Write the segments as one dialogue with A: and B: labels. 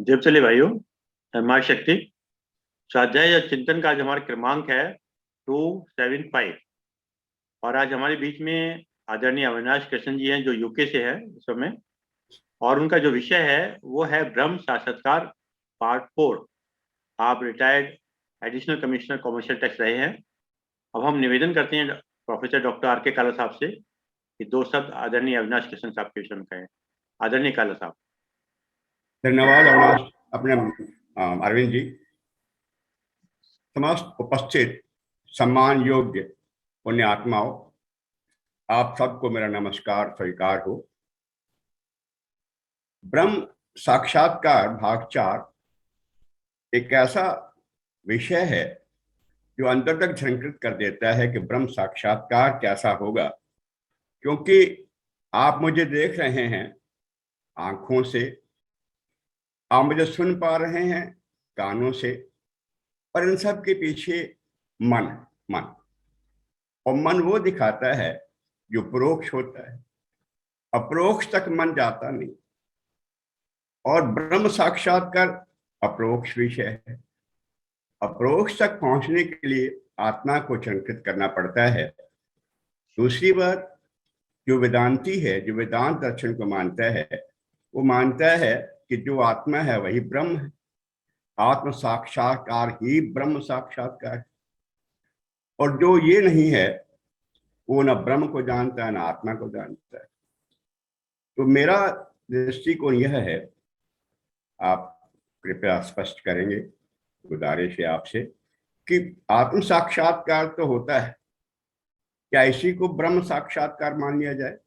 A: जब चले भाइयों, माँ शक्ति स्वाध्याय या चिंतन का आज हमारा क्रमांक है 275। और आज हमारे बीच में आदरणीय अविनाश कृष्ण जी हैं जो यूके से है इस समय। और उनका जो विषय है वो है ब्रह्म साक्षात्कार पार्ट 4। आप retired additional commissioner commercial tax रहे हैं। अब हम निवेदन करते हैं प्रोफेसर डॉक्टर आर के काला साहब से कि दो शब्द आदरणीय अविनाश कृष्ण साहब के विषय में कहें। आदरणीय काला साहब।
B: धन्यवाद अविनाश अपने अरविंद जी। समस्त उपस्थित सम्मान योग्य पुण्य आत्माओं, आप सबको मेरा नमस्कार स्वीकार हो। ब्रह्म साक्षात्कार भाग 4 एक ऐसा विषय है जो अंदर तक झंकृत कर देता है कि ब्रह्म साक्षात्कार कैसा होगा। क्योंकि आप मुझे देख रहे हैं आंखों से, आप मुझे सुन पा रहे हैं कानों से, और इन सब के पीछे मन मन और मन वो दिखाता है जो परोक्ष होता है। अप्रोक्ष तक मन जाता नहीं, और ब्रह्म साक्षात्कार अप्रोक्ष विषय है। अप्रोक्ष तक पहुंचने के लिए आत्मा को चिंतित करना पड़ता है। दूसरी बात, जो वेदांती है, जो वेदांत दर्शन को मानता है, वो मानता है कि जो आत्मा है वही ब्रह्म है। आत्म साक्षात्कार ही ब्रह्म साक्षात्कार है। और जो ये नहीं है वो न ब्रह्म को जानता है न आत्मा को जानता है। तो मेरा दृष्टिकोण यह है, आप कृपया स्पष्ट करेंगे, गुजारिश है आपसे, कि आत्म साक्षात्कार तो होता है, क्या इसी को ब्रह्म साक्षात्कार मान लिया जाए,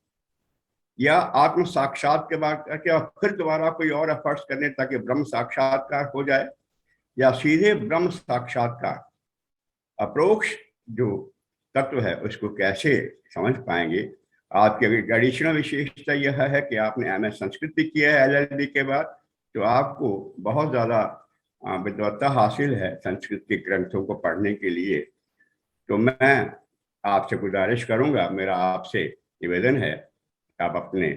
B: या आत्म साक्षात के बाद क्या फिर दोबारा कोई और एफर्ट्स करने ताकि ब्रह्म साक्षात्कार हो जाए, या सीधे ब्रह्म साक्षात्कार अप्रोक्ष जो तत्व है उसको कैसे समझ पाएंगे। आपकी एडिशनल विशेषता यह है कि आपने एमए संस्कृत भी किया है एलएलबी के बाद, तो आपको बहुत ज़्यादा विद्वत्ता हासिल है संस्कृत के ग्रंथों को पढ़ने के लिए। तो मैं आपसे गुजारिश करूंगा, मेरा आपसे निवेदन है, आप अपने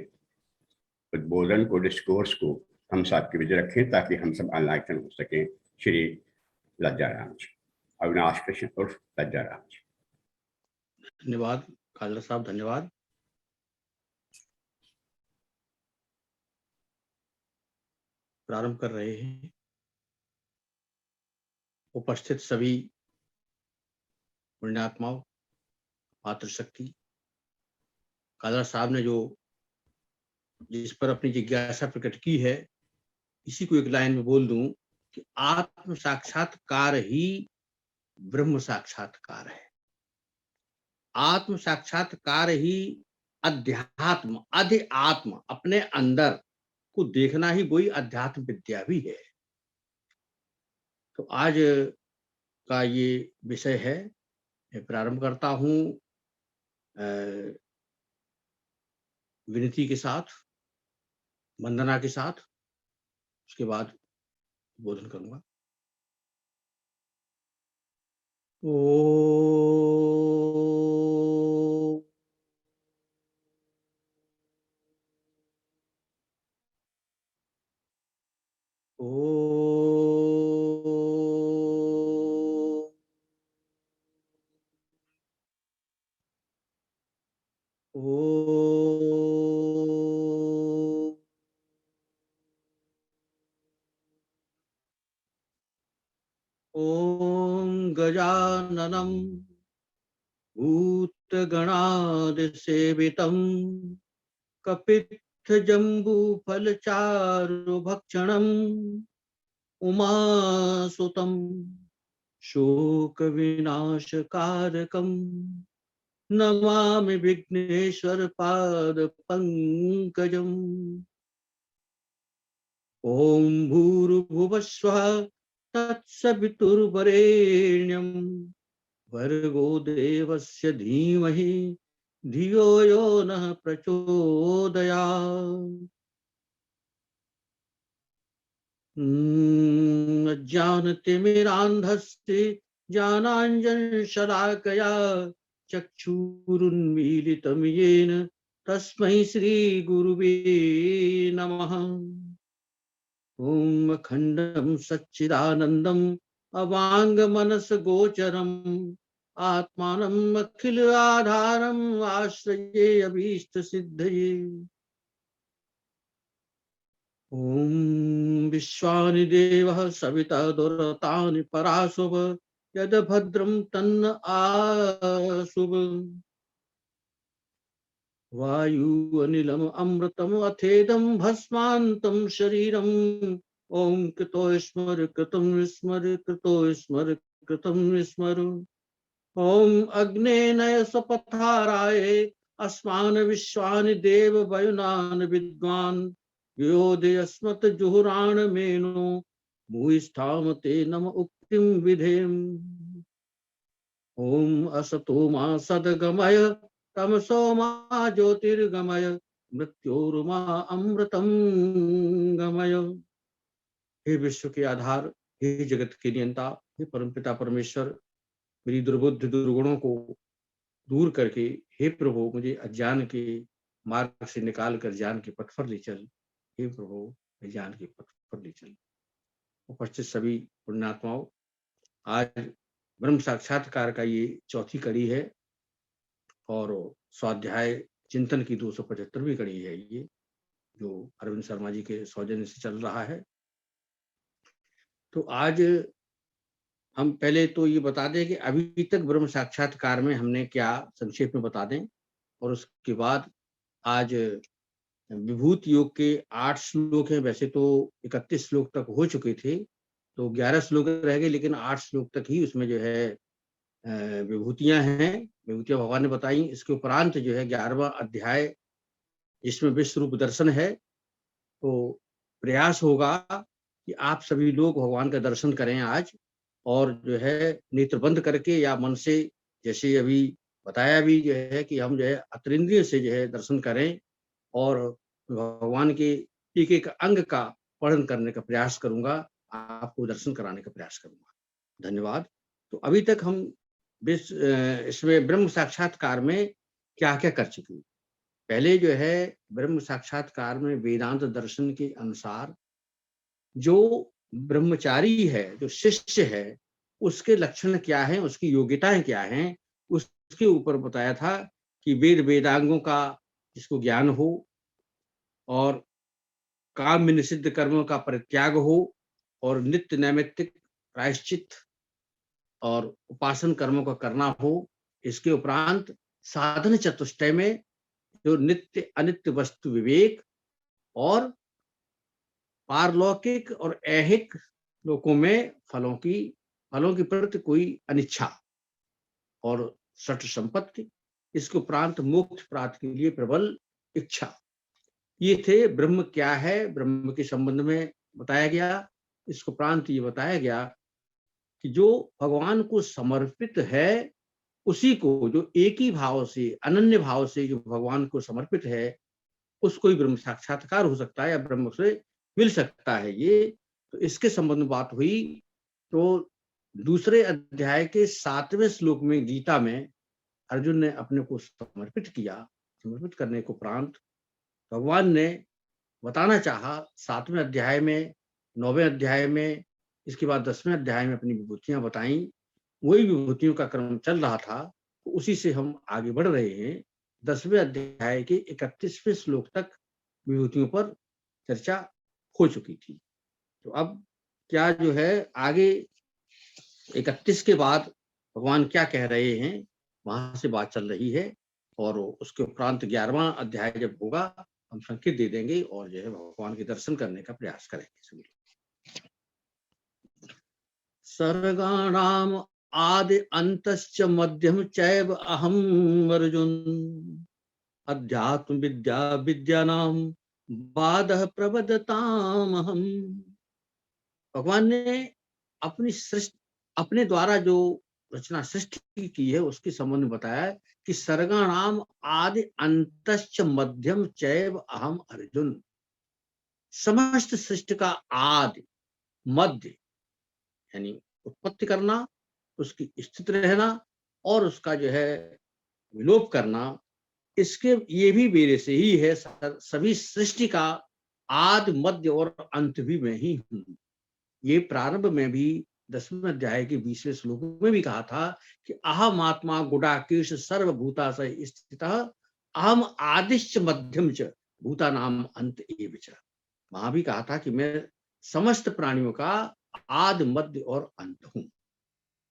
B: उद्बोधन को, डिस्कोर्स को हम सब के बीच रखें ताकि हम सब एनलाइटन हो सकें। श्री लज्जाराम जी, अविनाश कृष्ण उर्फ लज्जाराम जी।
C: धन्यवाद काला साहब, धन्यवाद। प्रारंभ कर रहे हैं। उपस्थित सभी पुण्यात्माओं, मातृशक्ति, काला साहब ने जो जिस पर अपनी जिज्ञासा प्रकट की है, इसी को एक लाइन में बोल दूं कि आत्म साक्षात्कार ही ब्रह्म साक्षात्कार है। आत्म साक्षात्कार ही अध्यात्म, आत्म अपने अंदर को देखना ही वही अध्यात्म विद्या भी है। तो आज का ये विषय है। मैं प्रारंभ करता हूं विनती के साथ, वंदना के साथ, उसके बाद बोधन करूंगा। ओ ॐ गजाननं भूतगणादिसेवितं कपित्थजम्बूफलचारुभक्षणम् उमासुतं शोकविनाशकारकं नमामि विघ्नेश्वरपादपङ्कजम्। ॐ भूर्भुवस्वः तत्सवितुर्वरेण्यं भर्गो देवस्य धीमहि धियो यो नः प्रचोदयात्। अज्ञानतिमिरान्धस्य ज्ञानाञ्जनशलाकया चक्षुरुन्मीलितं येन तस्मै श्रीगुरुवे नमः। ओम अखंडम सच्चिदानंदम अवांग मनस गोचरम आत्मानम अखिल आधारम आश्रये अभीष्ट सिद्धये। ओम विश्वानि देवः सविता दुरतानि पराशुभ यद भद्रं तन्न आशुभ। वायु अनिलम अमृतम अथेदम भस्मांतम शरीरम ओम कृतो स्मर कृतम विस्मर कृतो स्मर कृतम विस्मर। ओम अग्ने नय सपथाराय अस्मान विश्वानि देव वयुनान विद्वान व्योदय अस्मत् जुहुराण मेनो भूयिष्ठाम ते नम उक्तिम विधेम। ओम असतो मा सद्गमय तमसो मा ज्योतिर्गमय मृत्योर्मा अमृतम गमय। हे विश्व के आधार, हे जगत के नियंता, हे परमपिता परमेश्वर, मेरी दुर्बुद्धि दुर्गुणों को दूर करके हे प्रभु मुझे अज्ञान के मार्ग से निकाल कर ज्ञान के पथ पर ले चल। हे प्रभु ज्ञान के पथ पर ले चल। उपस्थित सभी पुण्यात्माओं, आज ब्रह्म साक्षात्कार का ये चौथी कड़ी है और स्वाध्याय चिंतन की 275वीं कड़ी है ये, जो अरविंद शर्मा जी के सौजन्य से चल रहा है। तो आज हम पहले तो ये बता दें कि अभी तक ब्रह्म साक्षात्कार में हमने क्या संक्षेप में बता दें, और उसके बाद आज विभूति योग के 8 श्लोक हैं। वैसे तो 31 श्लोक तक हो चुके थे, तो 11 श्लोक रह गए, लेकिन 8 श्लोक तक ही उसमें जो है विभूतियां हैं, विभूतियां भगवान ने बताई। इसके उपरांत जो है 11वां अध्याय जिसमें विश्व रूप दर्शन है, तो प्रयास होगा कि आप सभी लोग भगवान का दर्शन करें आज, और जो है नेत्र बंद करके या मन से, जैसे अभी बताया भी जो है कि हम जो है अतरिंद्रिय से जो है दर्शन करें, और भगवान के एक एक अंग का वर्णन करने का प्रयास करूंगा, आपको दर्शन कराने का प्रयास करूंगा। धन्यवाद। तो अभी तक हम इसमें ब्रह्म साक्षात्कार में क्या क्या कर चुके हैं। पहले जो है ब्रह्म साक्षात्कार में वेदांत दर्शन के अनुसार जो ब्रह्मचारी है, जो शिष्य है, उसके लक्षण क्या हैं, उसकी योग्यताएं क्या हैं, उसके ऊपर बताया था कि वेद वेदांगों का जिसको ज्ञान हो, और काम में निषिद्ध कर्मों का परित्याग हो, और नित्य नैमित्तिक प्रायश्चित और उपासन कर्मों का करना हो। इसके उपरांत साधन चतुष्टय में जो नित्य अनित्य वस्तु विवेक, और पारलौकिक और ऐहिक लोकों में फलों की प्रति कोई अनिच्छा, और सठ संपत्ति। इसके उपरांत मोक्ष प्राप्ति के लिए प्रबल इच्छा। ये थे ब्रह्म क्या है, ब्रह्म के संबंध में बताया गया। इसके उपरांत ये बताया गया कि जो भगवान को समर्पित है, उसी को, जो एक ही भाव से, अनन्य भाव से जो भगवान को समर्पित है, उसको ही ब्रह्म साक्षात्कार हो सकता है या ब्रह्म से मिल सकता है। ये तो इसके संबंध में बात हुई। तो दूसरे अध्याय के 7वें श्लोक में गीता में अर्जुन ने अपने को समर्पित किया। समर्पित करने को उपरांत भगवान ने बताना चाहा 7वें अध्याय में, 9वें अध्याय में, इसके बाद 10वें अध्याय में अपनी विभूतियां बताई। वही विभूतियों का क्रम चल रहा था, तो उसी से हम आगे बढ़ रहे हैं। 10वें अध्याय के 31वें श्लोक तक विभूतियों पर चर्चा हो चुकी थी। तो अब क्या जो है आगे 31 के बाद भगवान क्या कह रहे हैं, वहां से बात चल रही है। और उसके उपरांत 11वां अध्याय जब होगा, हम संकेत दे देंगे और जो है भगवान के दर्शन करने का प्रयास करेंगे सभी। सर्गाणाम आदि अंतश्च मध्यम चैव अहम अर्जुन अध्यात्म विद्या विद्यानाम बादः प्रवदताम हम। भगवान ने अपनी सृष्टि, अपने द्वारा जो रचना सृष्टि की है, उसके संबंध में बताया कि सर्गाणाम आदि अंतश्च मध्यम चैव अहम अर्जुन। समस्त सृष्टि का आदि मध्य, यानी उत्पत्ति करना, उसकी स्थित रहना, और उसका जो है विलोप करना, इसके ये भी मेरे से ही है। सभी सृष्टि का आदि मध्य और अंत भी मैं ही हूं। ये प्रारंभ में भी 10वें अध्याय के 20वें श्लोक में भी कहा था कि अहम आत्मा गुडाकेश सर्वभूताशय स्थितः अहम आदिश्च मध्यम च भूतानाम अंत एव च। वहां भी कहा था कि मैं समस्त प्राणियों का आदि मध्य और अंत हूं।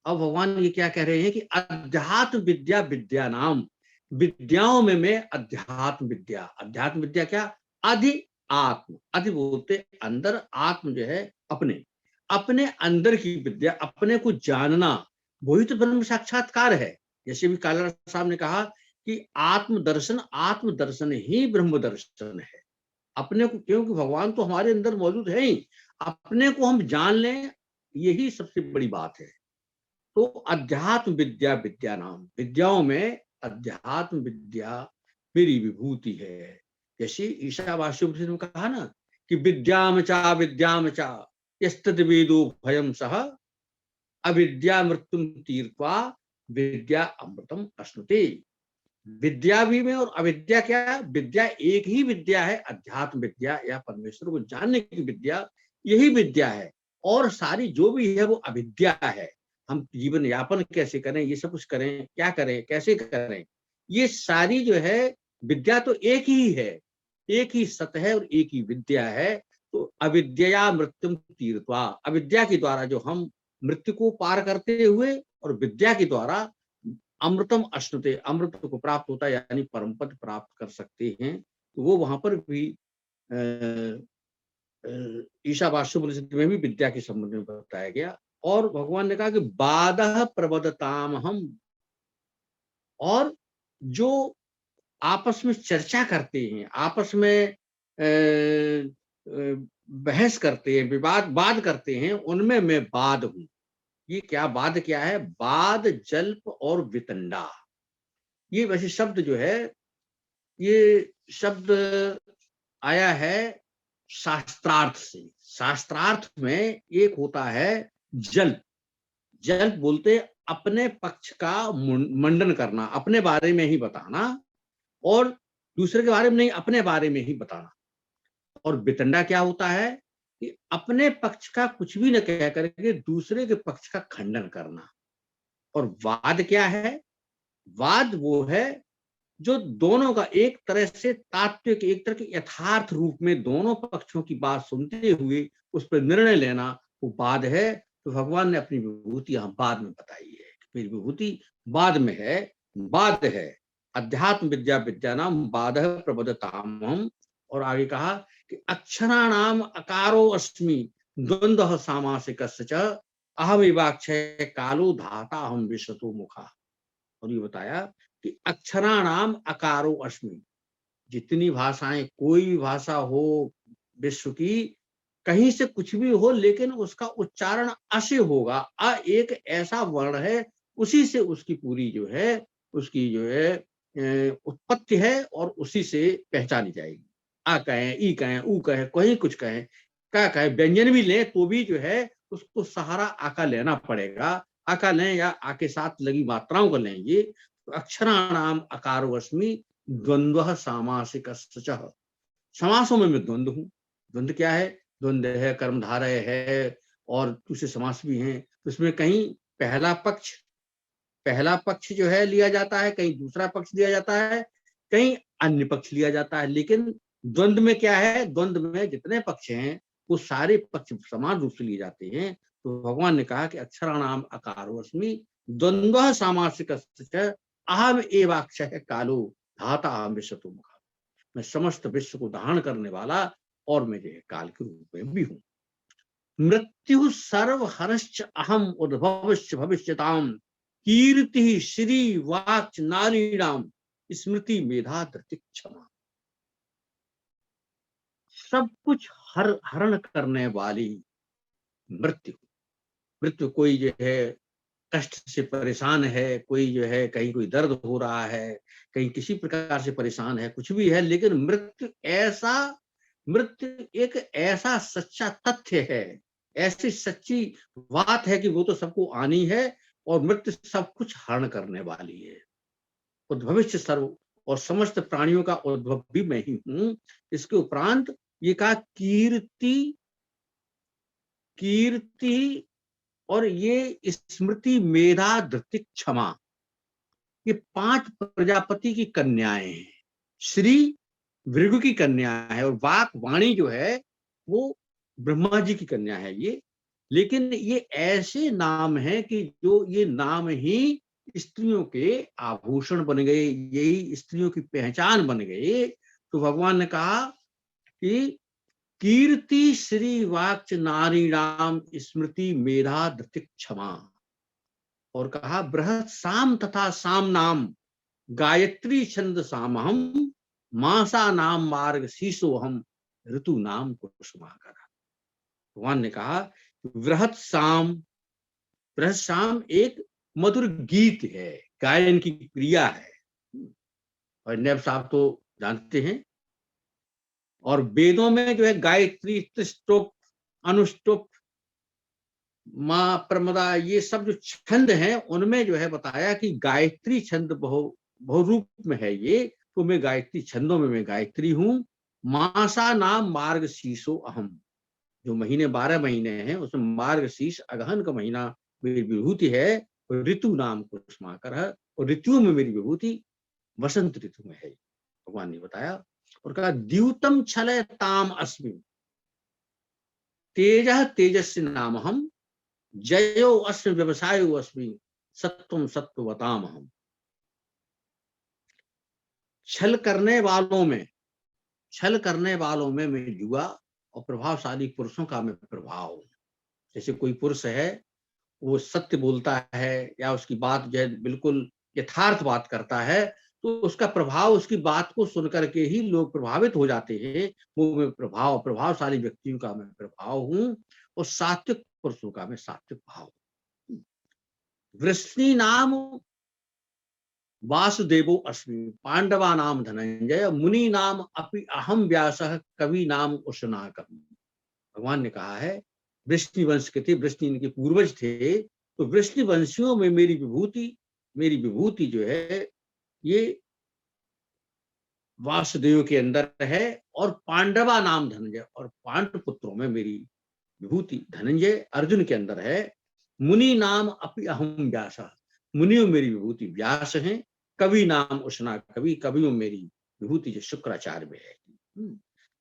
C: अब भगवान ये क्या कह रहे हैं कि अध्यात्म विद्या विद्या नाम, विद्याओं में मैं अध्यात्म विद्या क्या? अधि आत्म, अधि बोलते अंदर, आत्म जो है अपने, अपने अंदर की विद्या, अपने को जानना, वही तो ब्रह्म साक्षात्कार है। जैसे भी काला साहब ने कहा कि आत्म दर्शन ही ब्रह्म दर्शन है। अपने को, क्योंकि भगवान तो हमारे अंदर मौजूद है ही, अपने को हम जान लें, यही सबसे बड़ी बात है। तो अध्यात्म विद्या विद्या नाम, विद्याओं में अध्यात्म विद्या मेरी विभूति है। जैसे ईशावास्य में कहा ना कि विद्याम चा यस्तद वेदो भयम सह अविद्या मृत्युम तीर्त्वा विद्या अमृतम अश्नुते। विद्या भी में और अविद्या क्या? विद्या एक ही विद्या है, अध्यात्म विद्या या परमेश्वर को जानने की विद्या, यही विद्या है। और सारी जो भी है वो अविद्या है। हम जीवन यापन कैसे करें, ये सब कुछ करें, क्या करें, कैसे करें, ये सारी जो है विद्या तो एक ही है, एक ही सत्य है और एक ही विद्या है। तो अविद्या मृत्युम तीर्त्वा, अविद्या के द्वारा जो हम मृत्यु को पार करते हुए और विद्या के द्वारा अमृतम अश्नुते, अमृत को प्राप्त होता है, यानी परम पद प्राप्त कर सकते हैं। तो वो वहां पर भी ईशावास्योपनिषद में भी विद्या के संबंध में बताया गया। और भगवान ने कहा कि बादः प्रबदताम हम, और जो आपस में चर्चा करते हैं, आपस में बहस करते हैं, वाद करते हैं, उनमें मैं बाद हूं। ये क्या वाद क्या है? वाद, जल्प और वितंडा। ये वैसे शब्द जो है, ये शब्द आया है शास्त्रार्थ से। शास्त्रार्थ में एक होता है जल्प। जल्प बोलते अपने पक्ष का मंडन करना, अपने बारे में ही बताना, और दूसरे के बारे में नहीं, अपने बारे में ही बताना। और वितंडा क्या होता है कि अपने पक्ष का कुछ भी न कह करके दूसरे के पक्ष का खंडन करना। और वाद क्या है? वाद वो है जो दोनों का एक तरह से तात्विक, एक तरह के यथार्थ रूप में दोनों पक्षों की बात सुनते हुए उस पर निर्णय लेना, वो वाद है। तो भगवान ने अपनी विभूति यहाँ बाद में बताई है, मेरी विभूति बाद में है, बाद है। अध्यात्म विद्या विद्या नाम बादः प्रबदताम। और आगे कहा कि अक्षराणाम अकारो अस्मि द्वंद्व सामासिकस्य च अहमेवाक्षय कालो धाता अहम विश्वतो मुखा। और ये बताया कि अक्षराणाम अकारो अस्मि, जितनी भाषाएं, कोई भी भाषा हो विश्व की, कहीं से कुछ भी हो, लेकिन उसका उच्चारण अ से होगा। अ एक ऐसा वर्ण है, उसी से उसकी पूरी जो है, उसकी जो है उत्पत्ति है, और उसी से पहचानी जाएगी। आ कहें, ई कहें, ऊ कहें, कहीं कुछ कहें, क्या कहें, व्यंजन भी लें तो भी जो है उसको सहारा आ का लेना पड़ेगा। आ का लें या आ के साथ लगी मात्राओं को लेंगे। तो अक्षराणाम अकारो अस्मि द्वंद्व सामासिक। समासों में मैं द्वंद्व हूँ। द्वंद्व क्या है? द्वंद्व है, कर्मधारय है, और दूसरे समास भी हैं। तो इसमें कहीं पहला पक्ष जो है लिया जाता है, कहीं दूसरा पक्ष लिया जाता है, कहीं अन्य पक्ष लिया जाता है। लेकिन द्वंद्व में क्या है? द्वंद्व में जितने पक्ष हैं वो सारे पक्ष समान रूप से लिए जाते हैं। तो भगवान ने कहा कि अक्षराणाम अकारो अस्मि द्वंद्व सामासिक अहम एवाक्षय कालो धाता अहम विश्वतो मुखा। मैं समस्त विश्व को धारण करने वाला, और मैं जो है काल के रूप में भी हूं। मृत्यु सर्व हरश्च अहम उद्भवश्च भविष्यताम कीर्ति श्री वाच नारीणाम स्मृति मेधा धृति क्षमा। सब कुछ हरण करने वाली मृत्यु। मृत्यु, कोई जो है कष्ट से परेशान है, कोई जो है कहीं कोई दर्द हो रहा है, कहीं किसी प्रकार से परेशान है, कुछ भी है, लेकिन मृत्यु एक ऐसा सच्चा तथ्य है, ऐसी सच्ची बात है कि वो तो सबको आनी है, और मृत्यु सब कुछ हरण करने वाली है। उद्भविष्य सर्व, और समस्त प्राणियों का उद्भव भी मैं ही हूं। इसके उपरांत ये कहा कीर्ति, कीर्ति और ये स्मृति, मेधा, धृति, क्षमा, ये 5 प्रजापति की कन्याएं हैं। श्री भृगु की कन्या है और वाक, वाणी जो है वो ब्रह्मा जी की कन्या है ये। लेकिन ये ऐसे नाम हैं कि जो ये नाम ही स्त्रियों के आभूषण बन गए, यही स्त्रियों की पहचान बन गए। तो भगवान ने कहा कि कीर्ति श्री वाक्च नारीणाम स्मृति मेधा धृति क्षमा, और कहा बृहत् साम तथा साम नाम गायत्री छंद सामहम मासा नाम मार्ग शीशो हम ऋतु नाम कुसुमाकर। भगवान ने कहा बृहत् साम, बृहत् साम एक मधुर गीत है, गायन की क्रिया है, और नैब साहब तो जानते हैं। और वेदों में जो है गायत्री, त्रिस्तोप, अनुष्टुप, माँ प्रमदा, ये सब जो छंद हैं उनमें जो है बताया कि गायत्री छंद बहुरूप में है ये, तो मैं गायत्री छंदों में मैं गायत्री हूँ। मासा नाम मार्ग शीशो अहम, जो महीने 12 महीने हैं उसमें मार्ग शीश अगहन का महीना मेरी विभूति है। ऋतु नाम कुसुमाकर है, और ऋतुओं में मेरी विभूति वसंत ऋतु में है, भगवान ने बताया। और कहा द्यूतम छलय ताम अस्मि तेजः तेजस्वी नाम हम जयो अस्मि व्यवसायो अस्मि सत्वम सत्ववताम हम। छल करने वालों में, छल करने वालों में मैं युवा, और प्रभावशाली पुरुषों का मैं प्रभाव हूं। जैसे कोई पुरुष है वो सत्य बोलता है या उसकी बात जो है बिल्कुल यथार्थ बात करता है, तो उसका प्रभाव, उसकी बात को सुनकर के ही लोग प्रभावित हो जाते हैं। वो मैं प्रभाव, प्रभावशाली व्यक्तियों का मैं प्रभाव हूं, और सात्विक पुरुषों का मैं सात्विक भाव हूं। वृष्णि नाम वासुदेवो अस्मि पांडवा नाम धनंजय मुनि नाम अपि अहम व्यासः कवि नाम उशना कवि। भगवान ने कहा है वृष्णि वंश के थे, वृष्णि इनके पूर्वज थे, तो वृष्णि वंशियों में मेरी विभूति जो है ये वासुदेव के अंदर है, और पांडवा नाम धनंजय, और पांडव पुत्रों में मेरी विभूति धनंजय अर्जुन के अंदर है। मुनि नाम अपि अहम व्यास, मुनियों मेरी विभूति व्यास है। कवि नाम उष्णा कवि, कवियों मेरी विभूति जो शुक्राचार्य में है।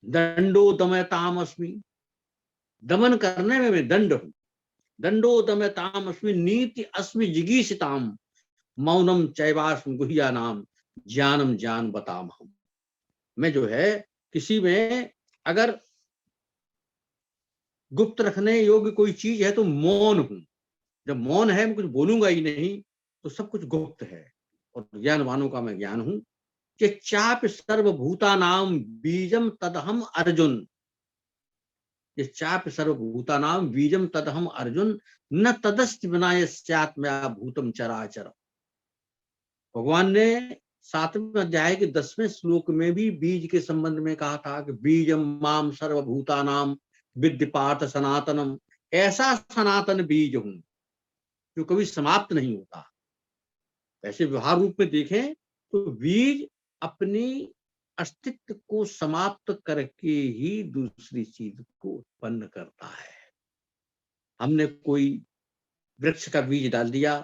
C: दंडो दमयताम अस्मि, दमन करने में मैं दंड हूं। दंडो दमयताम अस्मि नीति अस्मि जिगीषिताम मौनम चैवास्म गुह्या नाम ज्ञानम ज्ञान बताम हम। मैं जो है किसी में अगर गुप्त रखने योग्य कोई चीज है तो मौन हूं। जब मौन है, मैं कुछ बोलूंगा ही नहीं, तो सब कुछ गुप्त है। और ज्ञानवानों का मैं ज्ञान हूं। कि चाप सर्वभूता नाम बीजम तदहम अर्जुन, ये चाप सर्वभूता नाम बीजम तदहम अर्जुन न तदस्ति विनाय स्यात्मया भूतम चराचर। भगवान ने 7वें अध्याय के 10वें श्लोक में भी बीज के संबंध में कहा था कि बीजम माम सर्वभूता नाम विद्य पार्थ सनातनम, ऐसा सनातन बीज हूं जो कभी समाप्त नहीं होता। ऐसे व्यवहार रूप में देखें तो बीज अपनी अस्तित्व को समाप्त करके ही दूसरी चीज को उत्पन्न करता है। हमने कोई वृक्ष का बीज डाल दिया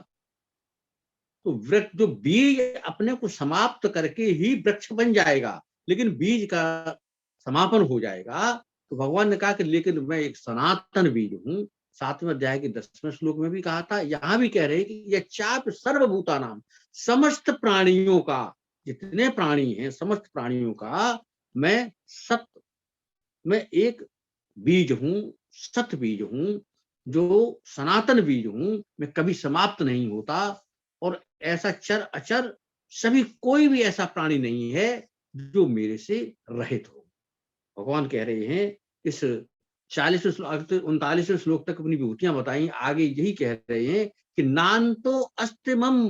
C: तो वृक्ष, जो बीज अपने को समाप्त करके ही वृक्ष बन जाएगा, लेकिन बीज का समापन हो जाएगा। तो भगवान ने कहा कि लेकिन मैं एक सनातन बीज हूं। 7वें अध्याय के 10वें श्लोक में भी कहा था, यहां भी कह रहे हैं कि यह चाप सर्वभूता नाम, समस्त प्राणियों का, जितने प्राणी हैं समस्त प्राणियों का मैं एक बीज हूं, सत बीज हूं, जो सनातन बीज हूं। मैं कभी समाप्त नहीं होता, और ऐसा चर अचर सभी, कोई भी ऐसा प्राणी नहीं है जो मेरे से रहित हो। भगवान कह रहे हैं इस 40वें श्लोक 39वें श्लोक तक अपनी विभूतियां बताई, आगे यही कह रहे हैं कि नान्तो अस्तिमम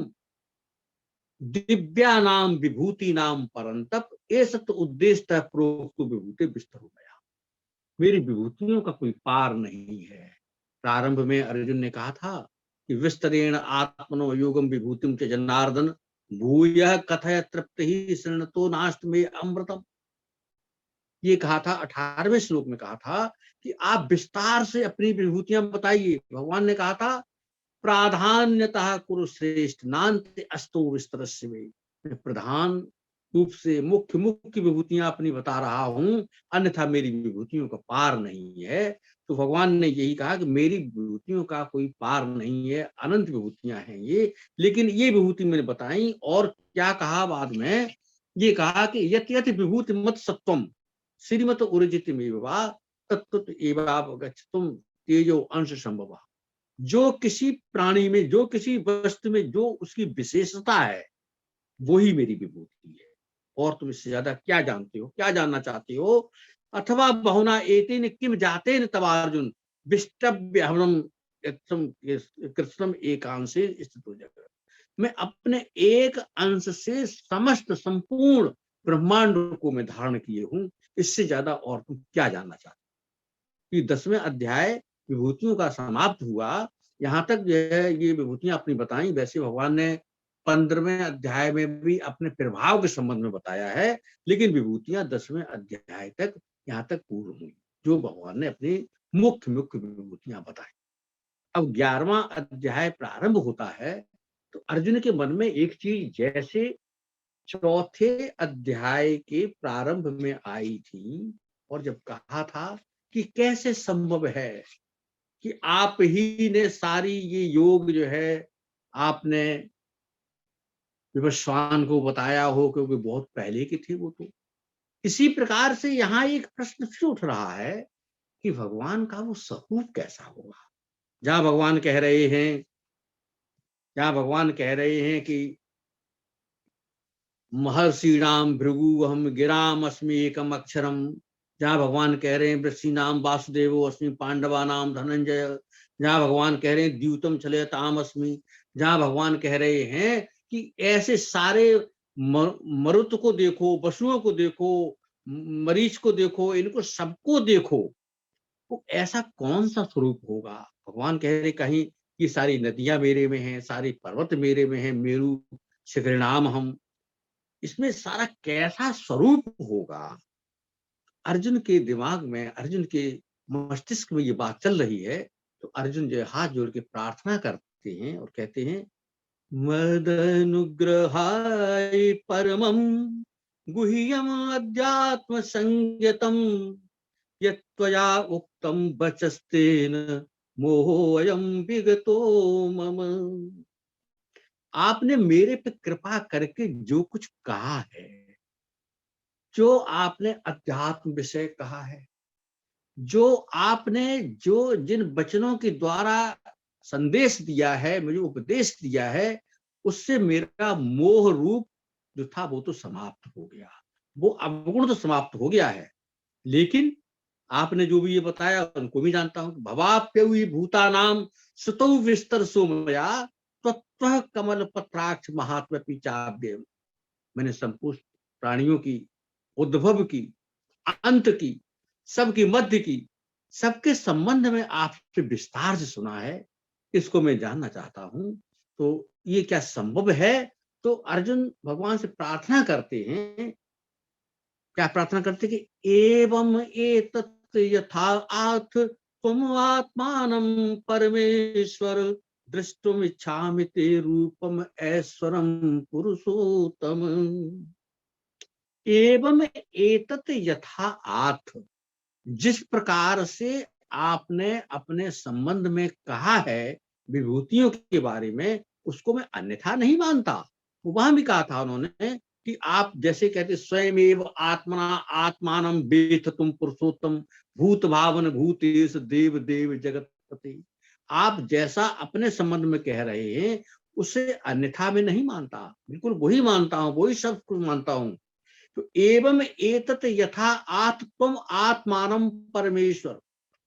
C: दिव्या नाम विभूति नाम परंतप ये सत्य उद्देश्य प्रोक्त विभूति विस्तर हो गया। मेरी विभूतियों का कोई पार नहीं है। प्रारंभ में अर्जुन ने कहा था कि विस्तरेण आत्मनो योगम विभूतिम च जनार्दन भूयः कथय तृप्त ही शृणतो नास्त में अमृतम। ये कहा था 18वें श्लोक में, कहा था कि आप विस्तार से अपनी विभूतियां बताइए। भगवान ने कहा था प्राधान्यतः कुरु श्रेष्ठ नान्ते अस्तो विस्तरस्य मे। मैं प्रधान रूप से मुख्य मुख्य विभूतियां अपनी बता रहा हूं, अन्यथा मेरी विभूतियों का पार नहीं है। तो भगवान ने यही कहा कि मेरी विभूतियों का कोई पार नहीं है, अनंत विभूतियां हैं ये, लेकिन ये विभूति मैंने बताई। और क्या कहा बाद में, ये कहा कि यत यत विभूति मत सत्वम श्रीमत उर्जित में विवाह तत्व एवं तेजो अंश संभव। जो किसी प्राणी में, जो किसी वस्तु में जो उसकी विशेषता है, वही मेरी विभूति है। और तुम इससे ज्यादा क्या जानते हो, क्या जानना चाहते हो? अथवा बहुना एतेन किम जातेन तवार्जुन विष्टव्यहरणम कृष्णम एकांशे स्थितो जगत। मैं अपने एक अंश से समस्त संपूर्ण ब्रह्मांड को मैं धारण किए हूं, इससे ज्यादा और तुम क्या जानना चाहते हो? 10वें अध्याय विभूतियों का समाप्त हुआ। यहाँ तक जो है ये विभूतियां अपनी बताई। वैसे भगवान ने 15वें अध्याय में भी अपने प्रभाव के संबंध में बताया है, लेकिन विभूतियां 10वें अध्याय तक यहाँ तक पूर्ण हुई, जो भगवान ने अपनी मुख्य मुख्य विभूतियां बताई। अब 11वां अध्याय प्रारंभ होता है, तो अर्जुन के मन में एक चीज जैसे चौथे अध्याय के प्रारंभ में आई थी, और जब कहा था कि कैसे संभव है कि आप ही ने सारी ये योग जो है आपने विवस्वान को बताया हो, क्योंकि बहुत पहले के थे वो। तो इसी प्रकार से यहाँ एक प्रश्न फिर उठ रहा है कि भगवान का वो स्वरूप कैसा होगा। जहां भगवान कह रहे हैं, कि महर्षिणाम भृगु अहम गिराम अस्मि एकम अक्षरम। जहां भगवान कह रहे हैं वृषिणाम वासुदेवो अस्मि पांडवानाम धनंजय। जहां भगवान कह रहे हैं द्यूतम छलयताम अस्मि। जहां भगवान कह रहे हैं कि ऐसे सारे मरुत को देखो, पशुओं को देखो, मरीच को देखो, इनको सबको देखो, तो ऐसा कौन सा स्वरूप होगा? भगवान कह रहे कहीं ये सारी नदियां मेरे में हैं, सारे पर्वत मेरे में हैं, मेरु शिखरिणाम हम। इसमें सारा कैसा स्वरूप होगा? अर्जुन के दिमाग में, अर्जुन के मस्तिष्क में ये बात चल रही है। तो अर्जुन जो हाथ जोड़ के प्रार्थना करते हैं और कहते हैं मदनुग्रहाय परमं गुह्यम अध्यात्म संयतम यत्त्वया उक्तम वचस्तेन मोहोऽयं विगतो मम। आपने मेरे पे कृपा करके जो कुछ कहा है, जो आपने अध्यात्म विषय कहा है, जो आपने जो जिन वचनों के द्वारा संदेश दिया है, मुझे उपदेश दिया है, उससे मेरा मोह रूप जो था वो तो समाप्त हो गया, वो अवगुण तो समाप्त हो गया है। लेकिन आपने जो भी ये बताया उनको भी जानता हूं। भवाप्यवी भूतानाम सुतौ विस्तर सोमया तत्व कमल पत्राक्ष महात्म पिचाव्य। मैंने संपूर्ण प्राणियों की, उद्भव की, अंत की, सबकी मध्य की, सबके संबंध में आपसे विस्तार से सुना है, इसको मैं जानना चाहता हूं। तो ये क्या संभव है? तो अर्जुन भगवान से प्रार्थना करते हैं, क्या प्रार्थना करते कि एवं एतत् यथा आथ त्वम आत्मानं परमेश्वर दृष्टुम इच्छामि ते रूपम ऐश्वरम पुरुषोत्तम। एवं एतत् यथा आथ, जिस प्रकार से आपने अपने संबंध में कहा है विभूतियों के बारे में, उसको मैं अन्यथा नहीं मानता। वहां भी कहा था उन्होंने कि आप जैसे कहते स्वयं एव आत्मना आत्मानं वेत्थ तुम पुरुषोत्तम भूत भावन भूतेश देव देव जगतपति। आप जैसा अपने संबंध में कह रहे हैं उसे अन्यथा मैं नहीं मानता, बिल्कुल वही मानता हूं, वही सब कुछ मानता हूं। तो एवं एतत् यथा आत्म आत्मानं परमेश्वर,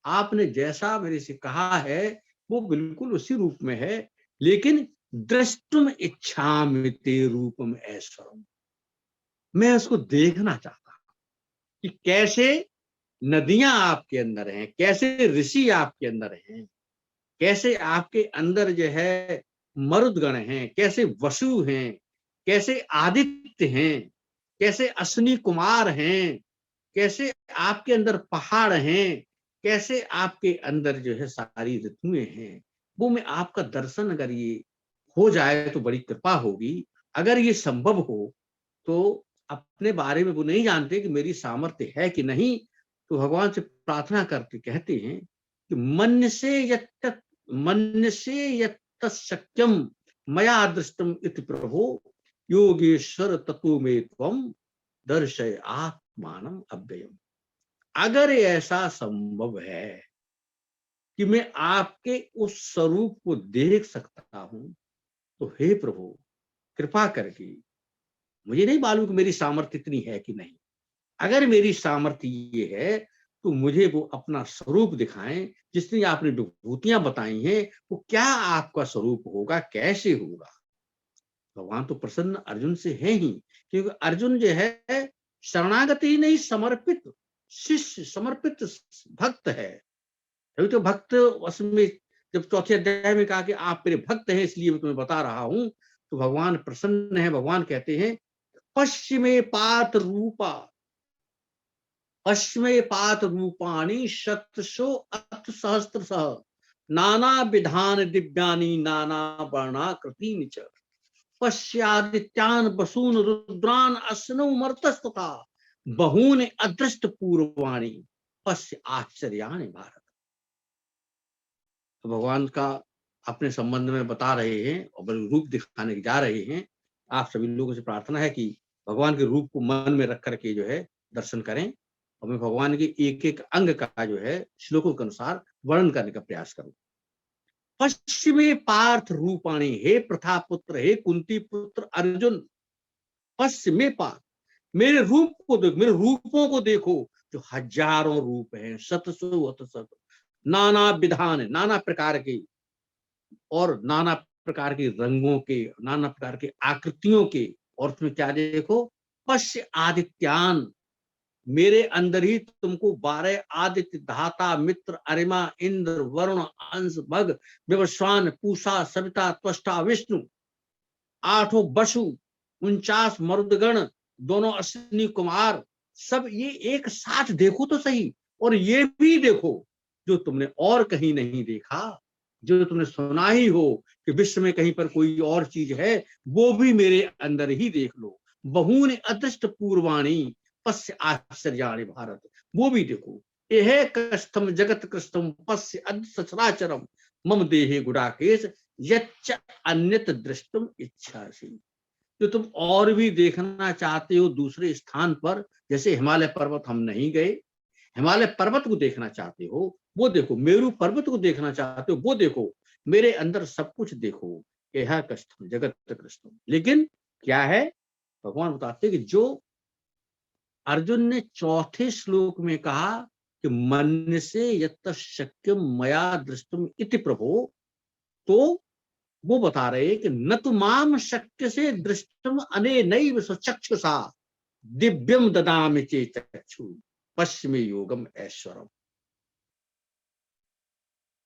C: आपने जैसा मेरे से कहा है वो बिल्कुल उसी रूप में है, लेकिन दृष्टुम इच्छामि ते रूपम ऐश्वरम, मैं उसको देखना चाहता हूं कि कैसे नदियां आपके अंदर हैं, कैसे ऋषि आपके अंदर हैं, कैसे आपके अंदर जो है मरुदगण हैं, कैसे वसु हैं, कैसे आदित्य हैं, कैसे अश्विनी कुमार हैं, कैसे आपके अंदर पहाड़ हैं, कैसे आपके अंदर जो है सारी ऋतुएं हैं, वो मैं आपका दर्शन अगर ये हो जाए तो बड़ी कृपा होगी। अगर ये संभव हो तो अपने बारे में वो नहीं जानते कि मेरी सामर्थ्य है कि नहीं, तो भगवान से प्रार्थना करके कहते हैं कि मन से यत् शक्यम मया दृष्टम इति प्रभो योगेश्वर तत्व में त्वम दर्शय आत्मानम अव्ययम। अगर ऐसा संभव है कि मैं आपके उस स्वरूप को देख सकता हूं, तो हे प्रभु कृपा करके, मुझे नहीं मालूम कि मेरी सामर्थ्य इतनी है कि नहीं, अगर मेरी सामर्थ्य ये है तो मुझे वो अपना स्वरूप दिखाएं। जितनी आपने विभूतियां बताई हैं वो क्या आपका स्वरूप होगा, कैसे होगा। भगवान तो प्रसन्न अर्जुन से है ही, क्योंकि अर्जुन जो है शरणागति ही नहीं, समर्पित शिष्य, समर्पित भक्त है। अभी तो भक्त उसमें जब चौथे अध्याय में कहा कि आप मेरे भक्त हैं इसलिए मैं तुम्हें बता रहा हूं, तो भगवान प्रसन्न है। भगवान कहते हैं पश्चिमे पात रूपा, पश्चिमे पात रूपाणी शतशो अथ सहस्त्र सह नाना विधान दिव्यानि नाना वर्णाकृतीनि च पश्यादित्यान बसून रुद्रान अश्नौ मर्तस्तथा बहूनि अदृष्ट पूर्वाणि पश्य आश्चर्याणि भारत। तो भगवान का अपने संबंध में बता रहे हैं और बड़े रूप दिखाने जा रहे हैं। आप सभी लोगों से प्रार्थना है कि भगवान के रूप को मन में रख करके जो है दर्शन करें, और मैं भगवान के एक एक अंग का जो है श्लोकों के अनुसार वर्णन करने का प्रयास करूं। पश्चिमे पार्थ रूपाणी, हे प्रथा पुत्र, हे कुंती पुत्र अर्जुन, पश्चिमे पार्थ, मेरे रूप को देखो, मेरे रूपों को देखो जो हजारों रूप हैं, शतसो अतशत, नाना विधान, नाना प्रकार के और नाना प्रकार के रंगों के, नाना प्रकार के आकृतियों के। और तुम्हें क्या देखो, पश्य आदित्यान, मेरे अंदर ही तुमको 12 आदित्य, धाता, मित्र, अरिमा, इंद्र, वरुण, अंश, भग, विवस्वान, पूषा, सविता, त्वष्टा, विष्णु, 8 वसु, 49 मरुदगण, दोनों अश्विनी कुमार, सब ये एक साथ देखो तो सही। और ये भी देखो जो तुमने और कहीं नहीं देखा, जो तुमने सुना ही हो कि विश्व में कहीं पर कोई और चीज है, वो भी मेरे अंदर ही देख लो। बहूनि अदृष्ट पूर्वाणी पश्य आश्चर्याणि भारत, वो भी देखो। एहे कष्टम जगत कृष्टम पश्य अद्य सचराचरम मम देहे गुडाकेश यच्च अन्यत दृष्टुम इच्छासि। जो तुम और भी देखना चाहते हो दूसरे स्थान पर, जैसे हिमालय पर्वत हम नहीं गए, हिमालय पर्वत को देखना चाहते हो वो देखो, मेरू पर्वत को देखना चाहते हो वो देखो, मेरे अंदर सब कुछ देखो। यह कष्टम जगत कृष्णम। लेकिन क्या है, भगवान बताते हैं कि जो अर्जुन ने चौथे श्लोक में कहा कि मन से यत् शक्यम मया दृष्टुम इति प्रभो, तो वो बता रहे हैं कि न तो माम शक्य से दृष्टम अनेनैव स्वचक्षुषा दिव्यम ददामि चेत् चक्षु पश्चिमे योगम ऐश्वरम।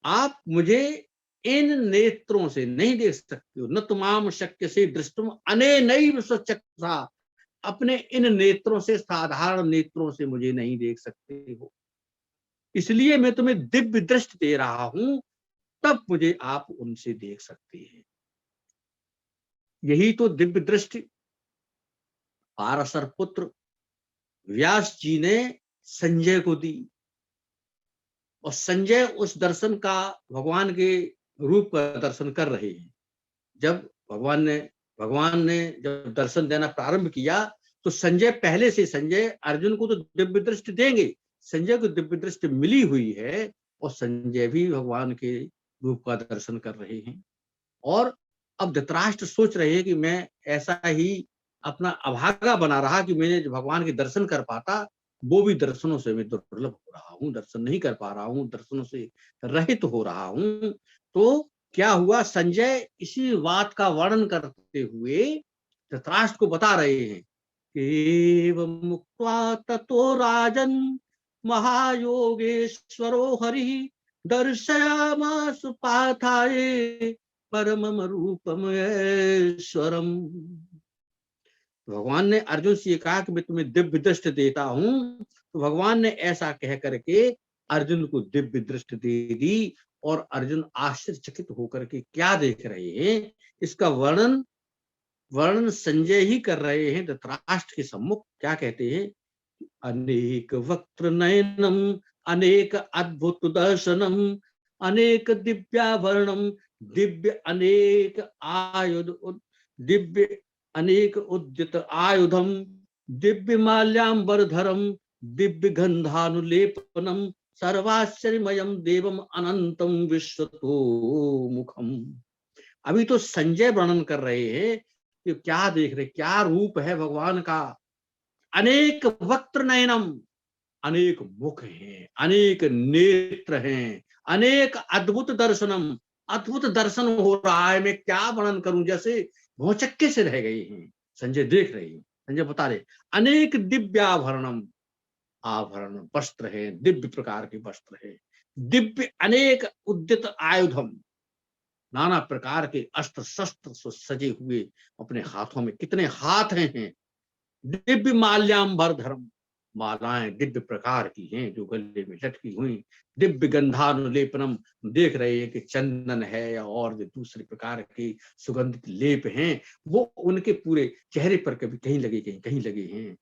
C: आप मुझे इन नेत्रों से नहीं देख सकते हो, न तुमाम शक्य से दृष्टुम अनेनैव स्वचक्षुषा, अपने इन नेत्रों से, साधारण नेत्रों से मुझे नहीं देख सकते हो, इसलिए मैं तुम्हें दिव्य दृष्टि दे रहा हूं, तब मुझे आप उनसे देख सकते हैं। यही तो दिव्य दृष्टि पाराशर पुत्र व्यास जी ने संजय को दी, और संजय उस दर्शन का, भगवान के रूप का दर्शन कर रहे हैं। जब भगवान ने जब दर्शन देना प्रारंभ किया तो संजय पहले से, संजय अर्जुन को तो दिव्य दृष्टि देंगे, संजय को दिव्य दृष्टि मिली हुई है, और संजय भी भगवान के रूप का दर्शन कर रहे हैं। और अब धृतराष्ट्र सोच रहे हैं कि मैं ऐसा ही अपना अभागा बना रहा कि मैंने जो भगवान के दर्शन कर पाता, वो भी दर्शनों से मैं दुर्लभ हो रहा हूँ, दर्शन नहीं कर पा रहा हूँ, दर्शनों से रहित हो रहा हूँ। तो क्या हुआ, संजय इसी बात का वर्णन करते हुए धृतराष्ट्र को बता रहे हैं कि एवं मुक्त्वा ततो राजन महायोगेश्वरो हरि दर्शयामास पार्थाय परमम रूपम ऐश्वरम। भगवान ने अर्जुन से ये कहा कि मैं तुम्हें दिव्य दृष्टि देता हूं, तो भगवान ने ऐसा कह करके अर्जुन को दिव्य दृष्टि दे दी। और अर्जुन आश्चर्यचकित होकर के क्या देख रहे हैं, इसका वर्णन वर्णन संजय ही कर रहे हैं धृतराष्ट्र के सम्मुख। क्या कहते हैं, अनेक वक्त्र नयनम, अनेक अद्भुत दर्शनम, अनेक दिव्याभरणम, दिव्य अनेक दिव्य अनेक उद्यत आयुधम, दिव्य माल्याम्बरधरम, दिव्य गंधानुलेपनम, सर्वाश्चर्यमयम देवम अनंतम विश्वतो मुखम। अभी तो संजय वर्णन कर रहे हैं कि क्या देख रहे, क्या रूप है भगवान का। अनेक वक्त्र नयनम, अनेक मुख हैं, अनेक नेत्र हैं, अनेक अद्भुत दर्शनम, अद्भुत दर्शन हो रहा है। मैं क्या वर्णन करूं, जैसे भौचक्के से रह गए हैं। संजय देख रहे हैं, संजय बता रहे, अनेक दिव्याभरणम, आभरण वस्त्र है, दिव्य प्रकार के वस्त्र है, दिव्य अनेक उद्यत आयुधम, नाना प्रकार के अस्त्र शस्त्र से सजे हुए अपने हाथों में, कितने हाथ हैं। दिव्य माल्याम्बर धर्म, मालाएं दिव्य प्रकार की हैं जो गले में लटकी हुई। दिव्य गंधानुलेपनम, देख रहे हैं कि चंदन है या और जो दूसरे प्रकार के सुगंधित लेप हैं, वो उनके पूरे चेहरे पर कभी कहीं लगे, कहीं लगे हैं।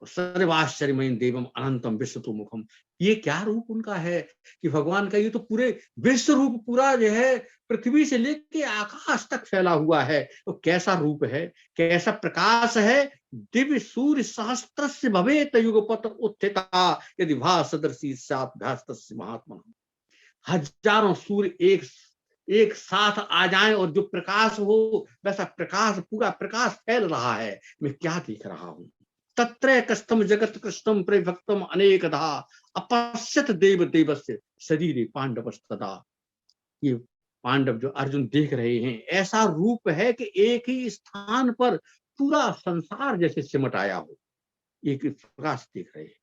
C: सर्वाश्चर्यमय देवम अनंतम विश्वतो मुखम, ये क्या रूप उनका है कि भगवान का ये तो पूरे विश्व रूप पूरा जो है पृथ्वी से लेके आकाश तक फैला हुआ है। तो कैसा रूप है, कैसा प्रकाश है। दिव्य सूर्य सहस्त्रस्य भवेत युगपत उत्थिता, यदि भासदर्शी स्याद्भासतस्य महात्मा। हजारों सूर्य एक साथ आ जाएं और जो प्रकाश हो, वैसा प्रकाश, पूरा प्रकाश फैल रहा है। मैं क्या देख रहा हूं, तत्र कस्तम जगत कृष्णम प्रभक्तम अनेकधा, अपश्यत देव देवस्य शरीरे पांडवस्तदा। ये पांडव जो अर्जुन देख रहे हैं, ऐसा रूप है कि एक ही स्थान पर पूरा संसार जैसे सिमट आया हो, एक ही प्रकाश देख रहे हैं।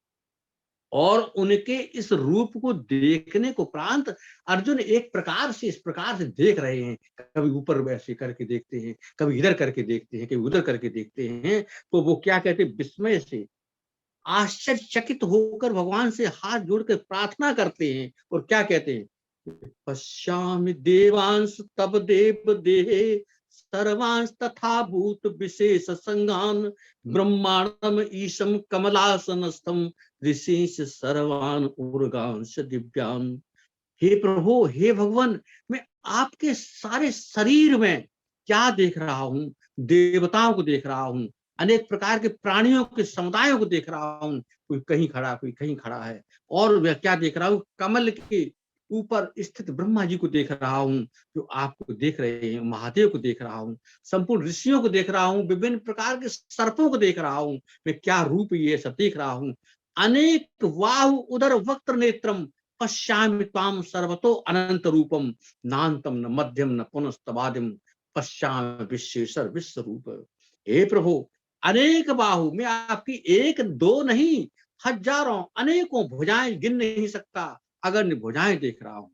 C: और उनके इस रूप को देखने को उपरांत अर्जुन एक प्रकार से, इस प्रकार से देख रहे हैं, कभी ऊपर वैसे करके देखते हैं, कभी इधर करके देखते हैं, कभी उधर करके देखते हैं। तो वो क्या कहते हैं, विस्मय से आश्चर्यचकित होकर भगवान से हाथ जोड़कर प्रार्थना करते हैं। और क्या कहते हैं, पश्यामि देवांश तब देव देहे, सर्वांश तथा भूत विशेष संगान, ब्रह्मांडम ईशम कमलासनस्थम, ऋषिंश सर्वान उर्गांश दिव्यान। हे प्रभु, हे भगवान, मैं आपके सारे शरीर में क्या देख रहा हूं, देवताओं को देख रहा हूं, अनेक प्रकार के प्राणियों के समुदायों को देख रहा हूं, कोई कहीं खड़ा, कोई कहीं खड़ा है। और मैं क्या देख रहा हूं, कमल के ऊपर स्थित ब्रह्मा जी को देख रहा हूं जो आपको देख रहे हैं, महादेव को देख रहा हूं, संपूर्ण ऋषियों को देख रहा हूं, विभिन्न प्रकार के सर्पों को देख रहा हूं। मैं क्या रूप ये सब देख रहा हूं। अनेक वाहु उदर वक्त्र नेत्रम, पश्यामि त्वाम सर्वतो अनंत रूपम, नान्तम न मध्यम न पुनस्तवादिम, पश्यामि विश्वेश्वर विश्व रूप। हे प्रभु, अनेक बाहु, मैं आपकी एक दो नहीं, हजारों अनेकों भुजाएं गिन नहीं सकता, अगण्य भुजाएं देख रहा हूं,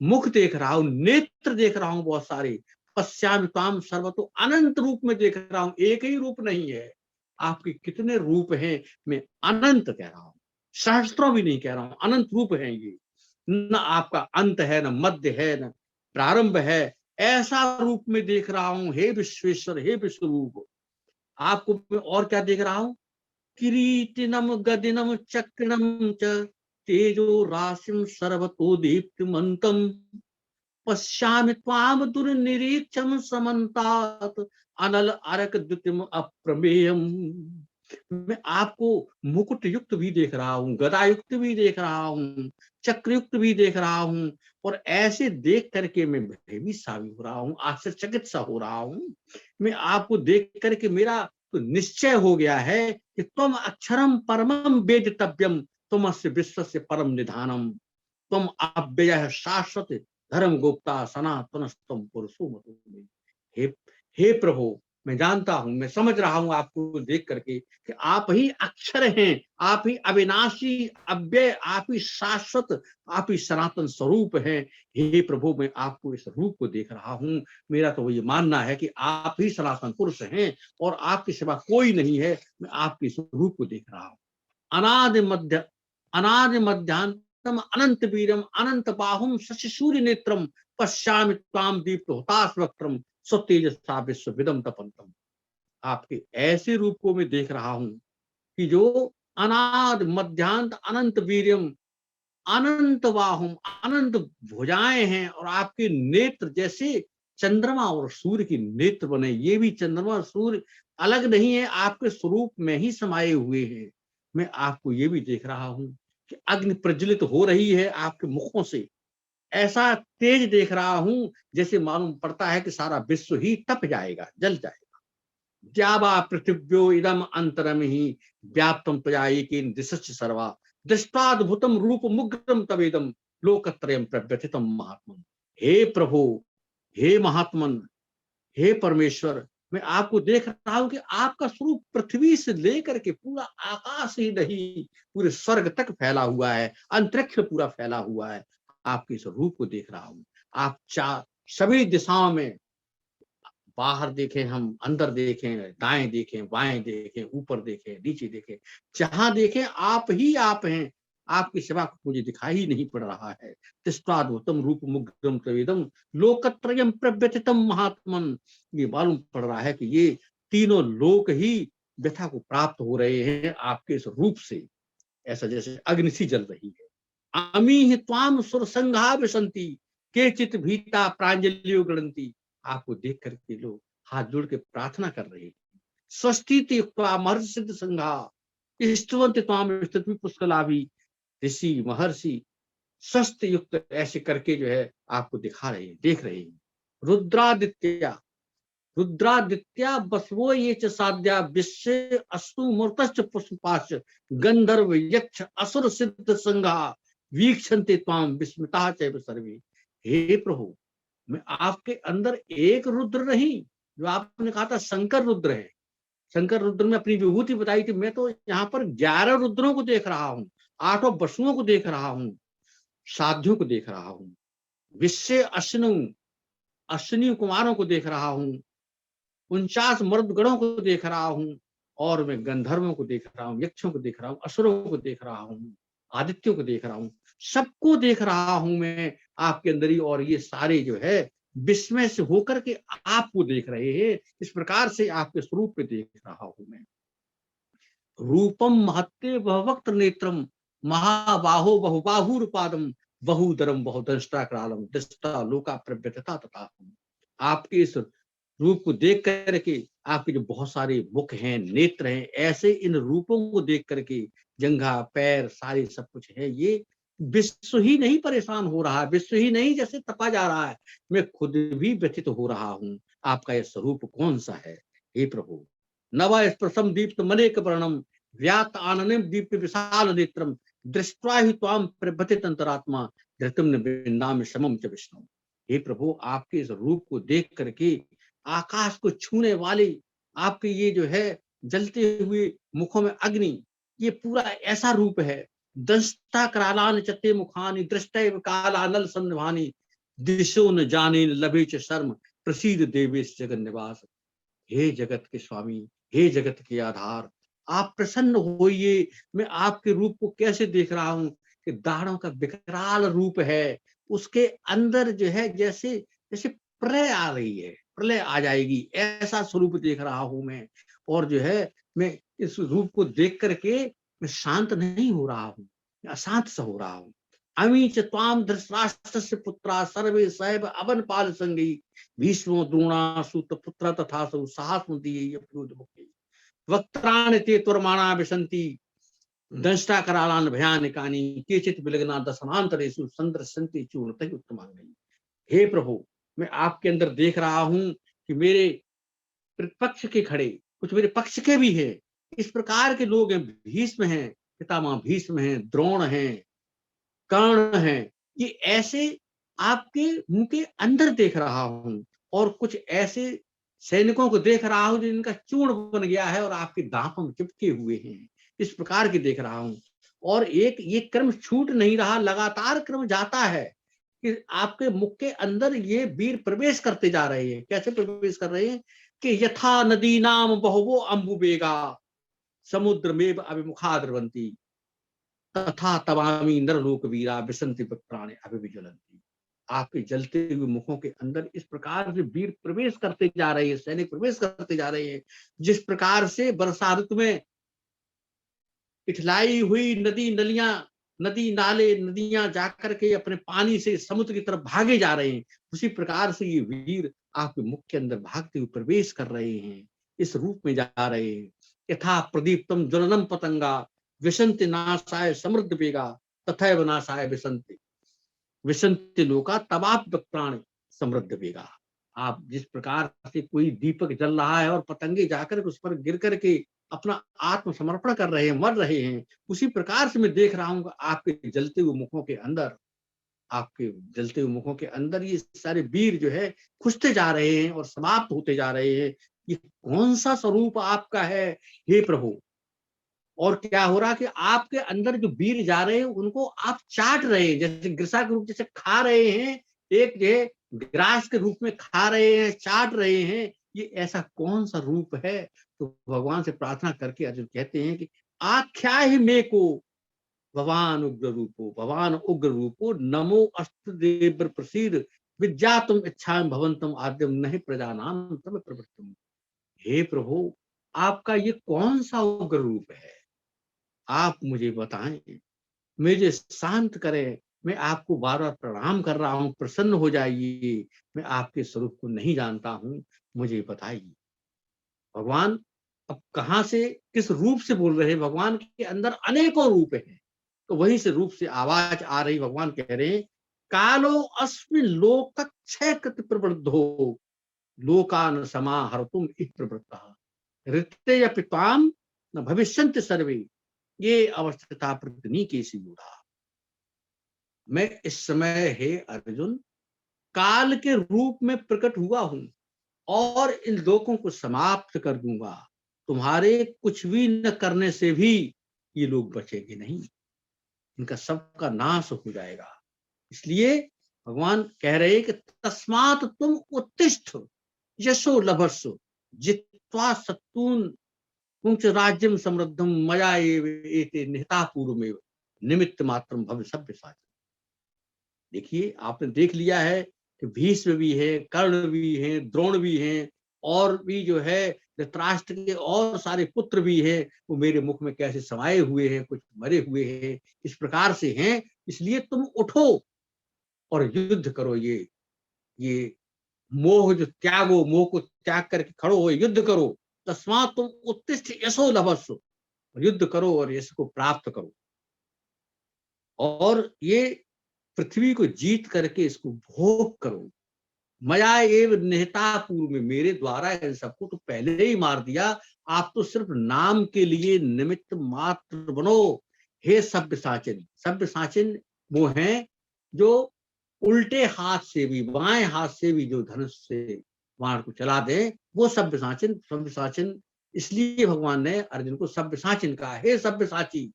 C: मुख देख रहा हूं, नेत्र देख रहा हूं बहुत सारे। पश्यामि त्वाम सर्वतो, अनंत रूप में देख रहा हूं, एक ही रूप नहीं है, आपके कितने रूप हैं। मैं अनंत कह रहा हूं, सहस्त्रों भी नहीं कह रहा हूं, अनंत रूप है ये। न आपका अंत है, न मध्य है, न प्रारंभ है, ऐसा रूप में देख रहा हूं। हे विश्वेश्वर, हे विश्व रूप, आपको मैं और क्या देख रहा हूं, किरीटिनम गदिनम चक्रणम च, तेजो राशिम सर्वतो दीप्तिमंतम, पश्यामि त्वाम दुर्निरीक्षम समन्तात, अनल अरक द्युतिम अप्रमेयम। मैं आपको मुकुट युक्त भी देख रहा हूँ, गदा युक्त भी देख रहा हूँ, चक्र युक्त भी देख रहा हूँ। और ऐसे देख करके मैं भयभीत सा भी हो रहा हूँ, आश्चर्यचकित सा हो रहा हूँ। मैं आपको देख करके मेरा तो निश्चय हो गया है कि तुम अक्षरम परमम वेदितव्यम, तुम अस्य विश्वस्य परम निधानम, तुम अव्ययः शाश्वत धर्म गुप्ता सनातनस्तम पुरुषो मतो। हे हे प्रभु, मैं जानता हूं, मैं समझ रहा हूं आपको देख करके कि आप ही अक्षर हैं, आप ही अविनाशी, अव्यय, आप ही शाश्वत, आप ही सनातन स्वरूप हैं। हे प्रभु, मैं आपको इस रूप को देख रहा हूं। मेरा तो ये मानना है कि आप ही सनातन पुरुष हैं और आपके सिवा कोई नहीं है। मैं आपके इस रूप को देख रहा हूं। अनादि मध्यांतम अनंत वीरम अनंत बाहुम शशि सूर्य नेत्रम पश्यामि त्वाम दीप्त हुताश वक्त्रम स्वतेजसा विश्वविदम तपंतम। आपके ऐसे रूप को मैं देख रहा हूं कि जो अनाद मध्यांत अनंत वीर्यम अनंत बाहुम, अनंत भुजाएं हैं और आपके नेत्र जैसे चंद्रमा और सूर्य की नेत्र बने। ये भी चंद्रमा और सूर्य अलग नहीं है, आपके स्वरूप में ही समाये हुए हैं। मैं आपको ये भी देख रहा हूं कि अग्नि प्रज्वलित हो रही है आपके मुखों से। ऐसा तेज देख रहा हूं जैसे मालूम पड़ता है कि सारा विश्व ही तप जाएगा, जल जाएगा। द्यावा पृथिव्यो इदम अंतरम ही व्याप्तम प्रजाएकेन दिशश्च सर्वा दृष्टाद्भुतम रूप मुग्रम तवेदम लोकत्रयम प्रव्यथितम महात्मन। हे प्रभु, हे महात्मन, हे परमेश्वर, मैं आपको देख रहा हूं कि आपका स्वरूप पृथ्वी से लेकर के पूरा आकाश ही नहीं, पूरे स्वर्ग तक फैला हुआ है, अंतरिक्ष पूरा फैला हुआ है। आपके इस रूप को देख रहा हूं। आप चार सभी दिशाओं में, बाहर देखें, हम अंदर देखें, दाएं देखें, बाएं देखें, ऊपर देखें, नीचे देखें, जहां देखें आप ही आप हैं। आपके सिवा मुझे दिखाई ही नहीं पड़ रहा है। तिष्ठाद्भुतम रूप मुग्धम त्रिवेदम लोकत्रयम प्रव्यथितम महात्मन। ये मालूम पड़ रहा है कि ये तीनों लोक ही व्यथा को प्राप्त हो रहे हैं आपके इस रूप से। ऐसा जैसे अग्नि सी जल रही है। अमी त्वाम सुर संघा विसंति केचित भीता प्रांजलियो गणंती। आपको देख करके लोग हाथ जोड़ के प्रार्थना कर रहे हैं। स्वस्ति महर्षि संघा स्तुवंत त्वाम स्तुति पुष्कलाभि। ऋषि महर्षि स्वस्थ युक्त ऐसे करके जो है आपको दिखा रहे हैं, देख रहे हैं। रुद्रादित्या रुद्रादित्या बसवो ये च साध्या विश्व अस्तु मूर्तश्च पुष्पाश्च गंधर्व यक्ष असुर सिद्ध संघा वीक्षन्ते त्वाम विस्मिता चैव सर्वे। हे प्रभु, मैं आपके अंदर एक रुद्र नहीं, जो आपने कहा था शंकर रुद्र है। शंकर रुद्र में अपनी विभूति बताई थी। मैं तो यहाँ पर 11 रुद्रों को देख रहा हूँ, 8 वसुओं को देख रहा हूँ, साध्यों को देख रहा हूँ, विश्व अश्विनी कुमारों को देख रहा हूँ, 49 मर्दगणों को देख रहा हूँ, और मैं गंधर्वों को देख रहा हूँ, यक्षों को देख रहा हूँ, असुरों को देख रहा हूँ, आदित्यों को देख रहा हूँ, सबको देख रहा हूं मैं आपके अंदर ही। और ये सारे जो है विस्मय से होकर के आपको देख रहे हैं। इस प्रकार से आपके स्वरूप पे देख रहा हूं मैं। रूपम महत्ते बहुवक्त नेत्रम महाबाहो बहुबाहुरुपादम बहुदरम बहुदंष्ट्राकरालम दृष्टा लोका प्रव्यथता तथा। आपके इस रूप को देख करके, आपके जो बहुत सारे मुख हैं, नेत्र हैं, ऐसे इन रूपों को देख करके जंघा पैर सारे सब कुछ है, ये विश्व ही नहीं परेशान हो रहा है, विश्व ही नहीं जैसे तपा जा रहा है, मैं खुद भी व्यथित हो रहा हूं। आपका यह स्वरूप कौन सा है हे प्रभु। नवा स्पर्शम दीप्त मनेक वर्णम व्यात आननिम दीप्त विशाल नेत्रम दृष्ट्वा ही त्वाम प्रभथित अंतरात्मा धृतम नाम समम च विष्णु। हे प्रभु, आपके इस रूप को देख करके आकाश को छूने वाले आपके ये जो है जलते हुए मुखों में अग्नि, ये पूरा ऐसा रूप है। दंष्टा करालान चते मुखानि दृष्टैव कालानल संधानी दिशो न जाने लभे च शर्म प्रसीद देवेश जगन निवास। हे जगत के स्वामी, हे जगत के आधार, आप प्रसन्न होइए। मैं आपके रूप को कैसे देख रहा हूं कि दाढ़ों का विकराल रूप है, उसके अंदर जो है जैसे जैसे प्रलय आ रही है, प्रलय आ जाएगी, ऐसा स्वरूप देख रहा हूं मैं। और जो है मैं इस रूप को देख करके मैं शांत नहीं हो रहा हूँ, अशांत सा हो रहा हूँ। अमी च त्वाम धृतराष्ट्रस्य पुत्रा सर्वे सैव अवन पाल संगी भीष्मो द्रोणा सूत पुत्र तथा सौ साहसमती वक्त्राणि ते त्वरमाणा विशन्ति दंष्टा करालान भयानिकानि केचित् विलग्ना दशनान्तरेषु संदर्शन्ति चूर्णतः उत्तमांगैः। हे प्रभु, मैं आपके अंदर देख रहा हूं कि मेरे प्रतिपक्ष के खड़े कुछ मेरे पक्ष के भी हैं, इस प्रकार के लोग हैं। भीष्म हैं, पितामह भीष्म हैं, द्रोण हैं, कर्ण हैं, ये ऐसे आपके मुंह के अंदर देख रहा हूं। और कुछ ऐसे सैनिकों को देख रहा हूं जो इनका चूर्ण बन गया है और आपके दांतों में चिपके हुए हैं, इस प्रकार की देख रहा हूं। और एक ये क्रम छूट नहीं रहा, लगातार क्रम जाता है कि आपके मुख के अंदर ये वीर प्रवेश करते जा रहे हैं। कैसे प्रवेश कर रहे हैं कि यथा नदी नाम बहुवो अम्बुवेगा समुद्रमेव अभिमुखा द्रवंती तथा तवामी नरलोक वीरा विसंति प्राणे अभिविज्वलंती। आपके जलते हुए मुखों के अंदर इस प्रकार से वीर प्रवेश करते जा रहे हैं, सैनिक प्रवेश करते जा रहे हैं। जिस प्रकार से वर्षा ऋतु में इठलाई हुई नदी नाले नदियां जाकर के अपने पानी से समुद्र की तरफ भागे जा रहे हैं, उसी प्रकार से ये वीर आपके मुख के अंदर भागते हुए प्रवेश कर रहे हैं, इस रूप में जा रहे हैं। यथा प्रदीप्तम ज्वलनम पतंगा विशंति नाशाय समृद्ध वेगा तथैव नाशाय विशंति लोका तवाप प्राण समृद्ध वेगा। आप जिस प्रकार से कोई दीपक जल रहा है और पतंगे जाकर उस पर गिर करके अपना आत्मसमर्पण कर रहे हैं, मर रहे हैं, उसी प्रकार से मैं देख रहा हूं आपके जलते हुए मुखों के अंदर ये सारे वीर जो है खुजते जा रहे हैं और समाप्त होते जा रहे हैं। ये कौन सा स्वरूप आपका है हे प्रभु? और क्या हो रहा कि आपके अंदर जो वीर जा रहे हैं उनको आप चाट रहे हैं, जैसे ग्रसा के रूप जैसे खा रहे हैं, एक जो है ग्रास के रूप में खा रहे हैं, चाट रहे हैं। ये ऐसा कौन सा रूप है? तो भगवान से प्रार्थना करके अर्जुन कहते हैं कि आख्या ही मे को भगवान उग्र रूपो नमो अस्तदेव प्रसीद विद्यातुम इच्छा भवंतम आद्यम नहीं प्रजानाम तब प्रवृत्तम। हे प्रभु, आपका ये कौन सा उग्र रूप है? आप मुझे बताएं, मुझे शांत करें। मैं आपको बार बार प्रणाम कर रहा हूं, प्रसन्न हो जाइए। मैं आपके स्वरूप को नहीं जानता हूं, मुझे बताइए। भगवान अब कहां से किस रूप से बोल रहे हैं? भगवान के अंदर अनेकों रूप हैं, तो वहीं से रूप से आवाज आ रही। भगवान कह रहे हैं कालो अस्मिन् लोक क्षय कृत प्रवृद्धो लोकान समाहर्तुम इह प्रवृत्तः ऋते पिताम न भविष्यन्ति सर्वे ये अवस्था प्रतनी केसी बूढ़ा। मैं इस समय हे अर्जुन काल के रूप में प्रकट हुआ हूं और इन लोगों को समाप्त कर दूंगा। तुम्हारे कुछ भी न करने से भी ये लोग बचेंगे नहीं, इनका सबका नाश हो जाएगा। इसलिए भगवान कह रहे हैं कि तस्मात् तुम उत्तिष्ठ यशो लभस्व जित्वा सत्तून पुंच राज्यम समृद्धम मया एते निहता पूर्वमेव निमित्त मात्रम भव सभ्य साच। देखिए, आपने देख लिया है कि भीष्म भी है, कर्ण भी है, द्रोण भी हैं, और भी जो है धृतराष्ट्र के और सारे पुत्र भी हैं, वो मेरे मुख में कैसे समाये हुए हैं, कुछ मरे हुए हैं, इस प्रकार से हैं। इसलिए तुम उठो और युद्ध करो। ये मोह जो त्यागो, मोह को त्याग करके खड़ो हो, युद्ध करो। तस्मात् तुम उत्तिष्ठ यशो लभस्व, युद्ध करो और यश को प्राप्त करो। और ये पृथ्वी को जीत करके इसको भोग करो। मया एव निहता पूर्व में, मेरे द्वारा इन सबको तो पहले ही मार दिया। आप तो सिर्फ नाम के लिए निमित्त मात्र बनो। हे सभ्य साचिन वो हैं जो उल्टे हाथ से भी, बाएं हाथ से भी जो धनुष से बाण को चला दे, वो सभ्य साचिन। इसलिए भगवान ने अर्जुन को सभ्य साचिन कहा। हे सभ्य साची,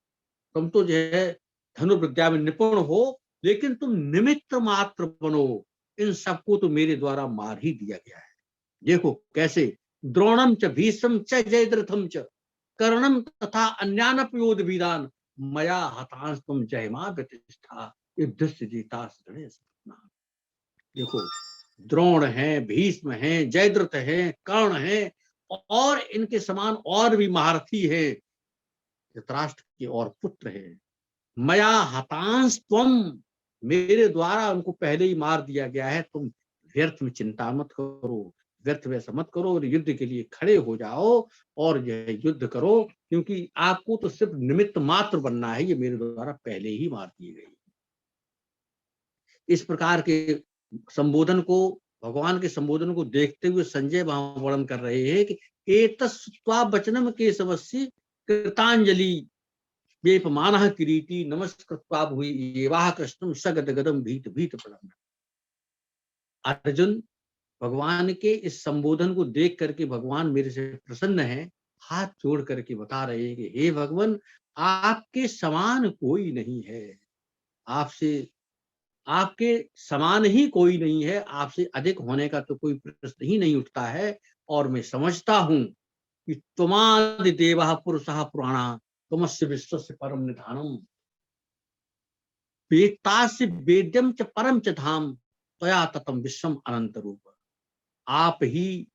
C: तुम तो जो है धनुर्विद्या में निपुण हो, लेकिन तुम निमित्त मात्र बनो। इन सबको तो मेरे द्वारा मार ही दिया गया है। देखो कैसे द्रोणम च भीष्म च जयद्रथम च कर्णम तथा अन्यानपयोध वीरान मया हतांश तुम जयमा प्रतिष्ठा युद्धस्य जीता। देखो, द्रोण है, भीष्म है, जयद्रथ है, कर्ण है, और इनके समान और भी महारथी है, धृतराष्ट्र के और पुत्र है। मया हतांश त्वम, मेरे द्वारा उनको पहले ही मार दिया गया है। तुम व्यर्थ में चिंता मत करो, व्यर्थ वैसा मत करो, और युद्ध के लिए खड़े हो जाओ और यह युद्ध करो, क्योंकि आपको तो सिर्फ निमित्त मात्र बनना है। ये मेरे द्वारा पहले ही मार दिए गए। इस प्रकार के संबोधन को, भगवान के संबोधन को देखते हुए संजय वहां वर्णन कर रहे हैं कि एतस्त्वा वचनम केशवस्य कृतांजलि वेपमानः किरीटी नमस्कृत्वा भूयि एवाह कृष्णं सगदगदं भीत प्रणम्य। अर्जुन, भगवान के इस संबोधन को देख करके भगवान मेरे से प्रसन्न है, हाथ जोड़ करके बता रहे हैं कि हे भगवान, आपके समान कोई नहीं है, आपसे आपके समान ही कोई नहीं है, आपसे अधिक होने का तो कोई प्रश्न ही नहीं उठता है। और मैं समझता हूं कि त्वमादि देवः पुरुषः पुराणः त्वमस्य विश्वस्य परम निधानम वेत्तास्य वेद्यम च परम च धाम त्वया ततम विश्वम अनंत रूप। आप ही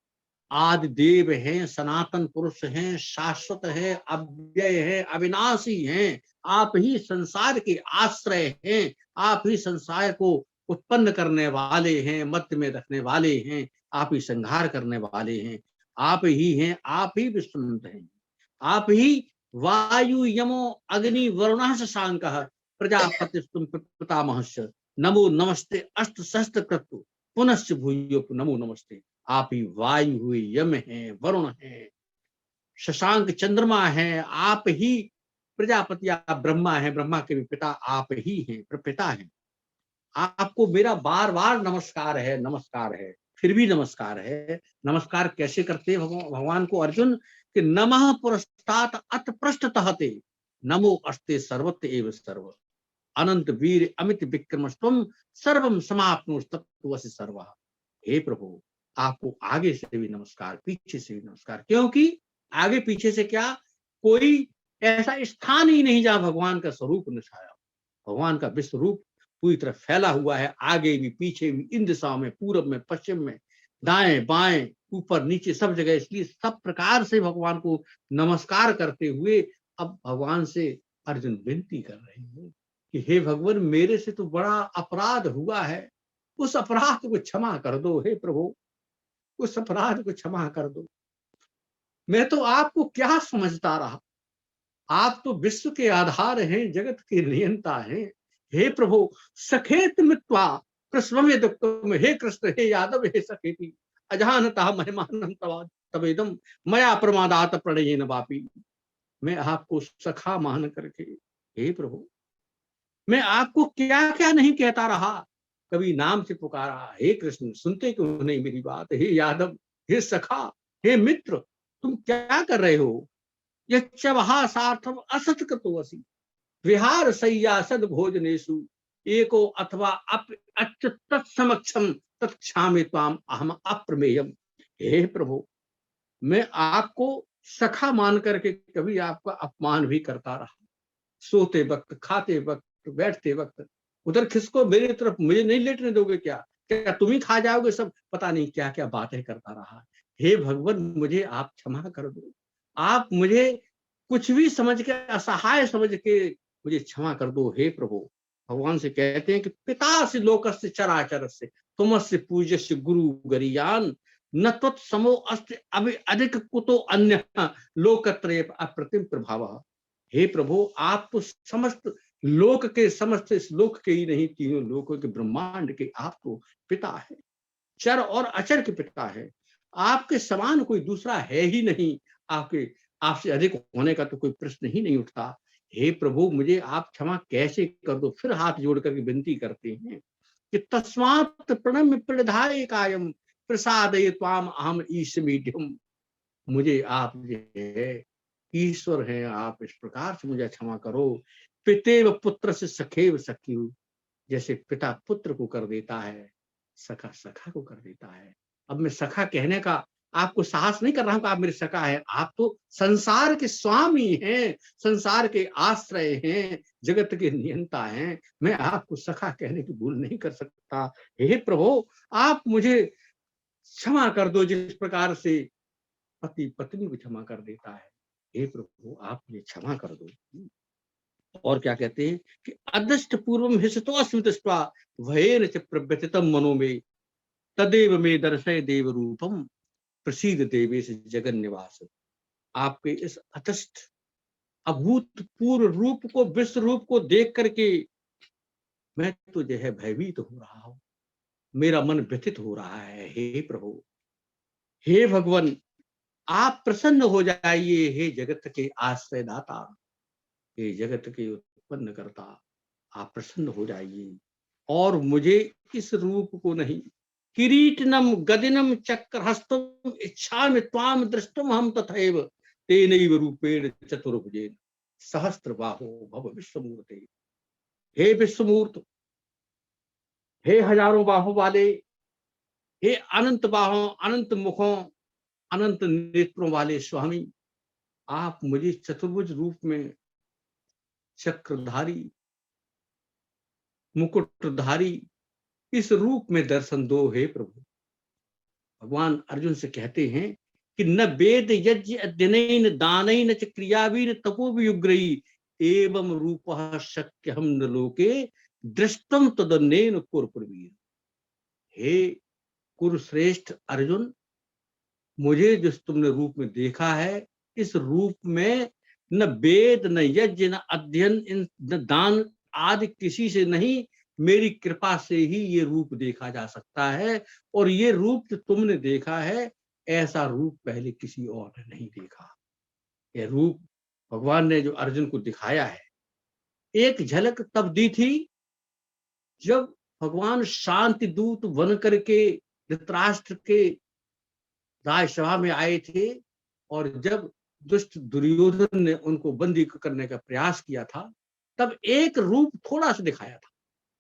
C: आदि देव हैं, सनातन पुरुष हैं, शाश्वत है, अव्यय है, अविनाशी हैं। आप ही संसार के आश्रय हैं, आप ही संसार को उत्पन्न करने वाले हैं, मध्य में रखने वाले हैं, आप ही संहार करने वाले हैं, आप ही हैं, आप ही विश्वनाथ हैं, आप ही वायु यमो अग्नि वरुणः शशांकः प्रजापतिस्तुम पितामहस्य नमो नमस्ते अष्ट सहस्त्र कृत्व पुनश्च भूयो नमो नमस्ते। आप ही वायु हुए, यम है, वरुण है, शशांक चंद्रमा है, आप ही प्रजापति, आप ब्रह्मा है, ब्रह्मा के भी पिता आप ही हैं, पिता हैं। आपको मेरा बार बार नमस्कार है, नमस्कार है, फिर भी नमस्कार है। नमस्कार कैसे करते हैं भगवान को अर्जुन कि नमः पुरस्तात् अत पृष्ठतः ते नमो अस्ते सर्वत्र एव सर्व अनंत वीर अमित विक्रमस्त्वम सर्वम समाप्नोस्तत्वसि सर्वः। हे प्रभु, आपको आगे से भी नमस्कार, पीछे से भी नमस्कार, क्योंकि आगे पीछे से क्या, कोई ऐसा स्थान ही नहीं जहां भगवान का स्वरूप न छाया। भगवान का विश्व रूप पूरी तरह फैला हुआ है, आगे भी पीछे भी, इन दिशाओं में, पूरब में, पश्चिम में, दाएं बाएं, ऊपर नीचे, सब जगह। इसलिए सब प्रकार से भगवान को नमस्कार करते हुए अब भगवान से अर्जुन विनती कर रहे हैं कि हे भगवान, मेरे से तो बड़ा अपराध हुआ है, उस अपराध को क्षमा कर दो। हे प्रभु, उस अपराध को क्षमा कर दो। मैं तो आपको क्या समझता रहा, आप तो विश्व के आधार हैं, जगत के नियंता हैं। हे प्रभु, सखेत मित्वा प्रस्वमे दुक्तम, हे कृष्ण, हे यादव, हे सखेति अजानता महिमानम तवेदम मया प्रमादात प्रणयेन वापी। मैं आपको सखा मान करके, हे प्रभु, मैं आपको क्या क्या नहीं कहता रहा, कभी नाम से पुकारा, हे कृष्ण सुनते क्यों नहीं मेरी बात, हे यादव, हे सखा, हे मित्र, तुम क्या कर रहे हो। यच्चवहा सार्थम असत कृतोऽसि विहार सय्यासद भोजनेषु एको अथवा अच्युत समक्षम तत्क्षामि त्वाम अहम अप्रमेयम। हे प्रभु, मैं आपको सखा मान करके कभी आपका अपमान भी करता रहा, सोते वक्त, खाते वक्त, बैठते वक्त। उधर खिसको मेरी तरफ, मुझे नहीं लेटने दोगे क्या, क्या तुम ही खा जाओगे सब, पता नहीं क्या क्या बातें करता रहा। हे भगवान, मुझे आप क्षमा कर दो, आप मुझे कुछ भी समझ के, असहाय समझ के मुझे क्षमा कर दो। हे प्रभु, भगवान से कहते हैं कि पिता से लोकस्य चराचरस्य तुमस्य पूज्यस्य गुरु गरियान न त्वत्समो अस्ति अभि अधिक कुतो अन्य लोकत्रय अप्रतिम प्रभावः। हे प्रभु, आप तो समस्त लोक के, समस्त इस लोक के ही नहीं, तीनों लोकों के, ब्रह्मांड के आप तो पिता है, चर और अचर के पिता है। आपके समान कोई दूसरा है ही नहीं, आपके आपसे अधिक होने का तो कोई प्रश्न ही नहीं उठता। हे प्रभु, मुझे आप क्षमा कैसे कर दो। फिर हाथ जोड़ करके विनती करते हैं कि तस्मात् प्रणम्य प्रणिधाय कायम प्रसादय त्वाम अहम ईश मीड्यम। मुझे आप जो है ईश्वर हैं, आप इस प्रकार से मुझे क्षमा करो। पितेव पुत्र से सखेव सखी, जैसे पिता पुत्र को कर देता है, सखा सखा को कर देता है। अब मैं सखा कहने का आपको साहस नहीं कर रहा हूं कि आप मेरे सखा है, आप तो संसार के स्वामी हैं, संसार के आश्रय हैं, जगत के नियंता हैं। मैं आपको सखा कहने की भूल नहीं कर सकता। हे प्रभु, आप मुझे क्षमा कर दो, जिस प्रकार से पति पत्नी को क्षमा कर देता है। हे प्रभु, आप मुझे क्षमा कर दो। और क्या कहते हैं कि अदृष्ट पूर्वम हिसतोऽस्मि दृष्ट्वा भयेन च प्रव्यथितं मनो मे तदेव मे दर्शय देव रूपम प्रसीद देवेश जगन निवास। आपके इस अतस्ट अभूतपूर्व रूप को, विश्व रूप को देख करके मैं तो जो है भयभीत हो रहा हूं, मेरा मन व्यथित हो रहा है। हे प्रभु, हे भगवान, आप प्रसन्न हो जाइए। हे जगत के आश्रयदाता, हे जगत के उत्पन्न करता, आप प्रसन्न हो जाइए और मुझे इस रूप को नहीं, किरीटनम गदिनम चक्रहस्तम इच्छामि त्वाम दृष्टुम हम तथैव तेनैव रूपेण चतुर्भुजेन सहस्त्रबाहो भव विश्वमूर्ते। हे विश्वमूर्त, हे हजारों बाहों वाले, हे अनंत बाहों, अनंत मुखों, अनंत नेत्रों वाले स्वामी, आप मुझे चतुर्भुज रूप में चक्रधारी, मुकुटधारी इस रूप में दर्शन दो हे प्रभु। भगवान अर्जुन से कहते हैं कि न वेद यज्ञ अध्ययनेन दानेन च क्रियावीन तपोवियुग्रही एवं रूपः शक्यहं न लोके दृष्टम तदन्येन कुरुप्रवीर। हे कुरुश्रेष्ठ अर्जुन, मुझे जिस तुमने रूप में देखा है, इस रूप में न वेद न यज्ञ न अध्ययन न दान आदि किसी से नहीं, मेरी कृपा से ही ये रूप देखा जा सकता है। और ये रूप जो तुमने देखा है, ऐसा रूप पहले किसी और ने नहीं देखा। ये रूप भगवान ने जो अर्जुन को दिखाया है, एक झलक तब दी थी जब भगवान शांति दूत बन करके धृतराष्ट्र के राजसभा में आए थे, और जब दुष्ट दुर्योधन ने उनको बंदी करने का प्रयास किया था, तब एक रूप थोड़ा सा दिखाया था।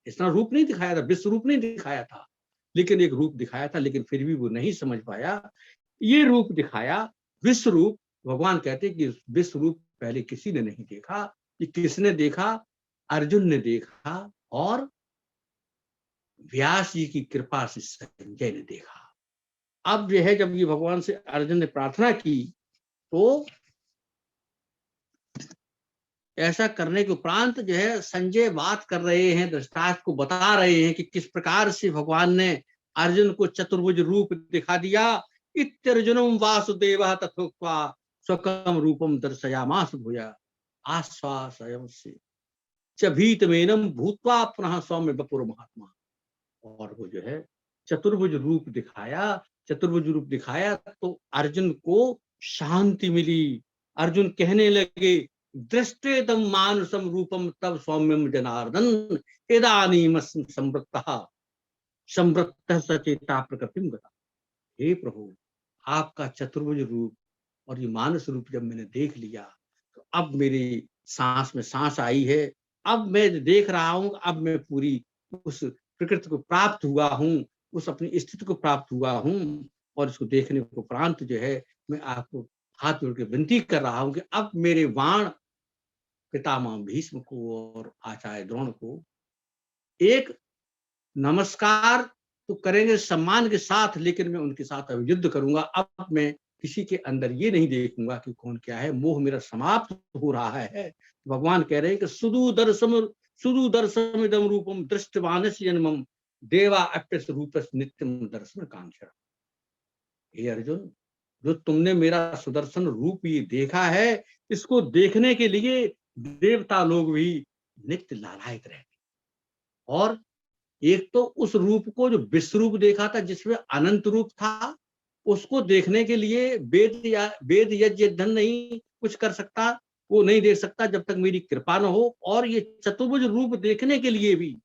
C: इतना रूप नहीं दिखाया था, विश्व रूप नहीं दिखाया था, लेकिन एक रूप दिखाया था। लेकिन फिर भी वो नहीं समझ पाया। ये रूप दिखाया विश्व रूप। भगवान कहते कि विश्व रूप पहले किसी ने नहीं देखा। ये किसने देखा? अर्जुन ने देखा, और व्यास जी की कृपा से संजय ने देखा। अब जो है, जब ये भगवान से अर्जुन ने प्रार्थना की, तो ऐसा करने के उपरांत जो है संजय बात कर रहे हैं, धृतराष्ट्र को बता रहे हैं कि किस प्रकार से भगवान ने अर्जुन को चतुर्भुज रूप दिखा दिया। इत्यर्जुनम वासुदेवः तथोक्त्वा स्वकं रूपम दर्शयामास भूया आश्वासयं से च भीतमेनं भूत्वा पुनः सौम्य वपुर महात्मा। और वो जो है चतुर्भुज रूप दिखाया। चतुर्भुज रूप दिखाया तो अर्जुन को शांति मिली। अर्जुन कहने लगे, दृष्टेदम मानुषम रूपम तब सौम्यम जनार्दन इदानीमस्मि संवृत्तः सचेता प्रकृतिम गता। हे प्रभु, आपका चतुर्भुज रूप और ये मानस रूप जब मैंने देख लिया, तो अब मेरी सांस में सांस आई है। अब मैं देख रहा हूं, अब मैं पूरी उस प्रकृति को प्राप्त हुआ हूं, उस अपनी स्थिति को प्राप्त हुआ हूं। और इसको देखने को उपरांत जो है, मैं आपको हाथ जोड़ के विनती कर रहा हूं कि अब मेरे बाण पितामह भीष्म को और आचार्य द्रोण को एक नमस्कार तो करेंगे सम्मान के साथ, लेकिन मैं उनके साथ अब युद्ध करूंगा। अब मैं किसी के अंदर ये नहीं देखूंगा कि कौन क्या है। मोह मेरा समाप्त हो रहा है। भगवान कह रहे हैं कि सुदूदर्शमिदं रूपम दृष्टवानस्य जन्मम देवा अप्यस रूपस नित्यम दर्शन कांक्षा। हे अर्जुन, जो तुमने मेरा सुदर्शन रूप ये देखा है, इसको देखने के लिए देवता लोग भी नित्य लालायित रहते। और एक तो उस रूप को जो विश्व रूप देखा था, जिसमें अनंत रूप था, उसको देखने के लिए वेद यज्ञ धन नहीं कुछ कर सकता, वो नहीं देख सकता जब तक मेरी कृपा न हो। और ये चतुर्भुज रूप देखने के लिए भी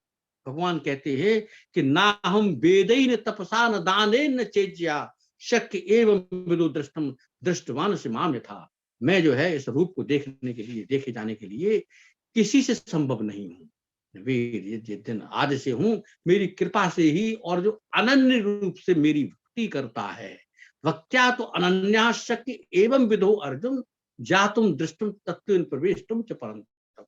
C: भगवान कहते हैं कि ना हम वेदैन तपसा न दाने न चेज्या शक्य एवं विदु दृष्टम दृष्टवान से माम यथा। मैं जो है इस रूप को देखने के लिए, देखे जाने के लिए किसी से संभव नहीं हूं। वेद दिन आदि से हूं, मेरी कृपा से ही। और जो अनन्य रूप से मेरी भक्ति करता है, भक्त्या तो अनन्या शक्य एवं विदो अर्जुन जातुम दृष्टुम तत्व प्रवेशुम च परंतप।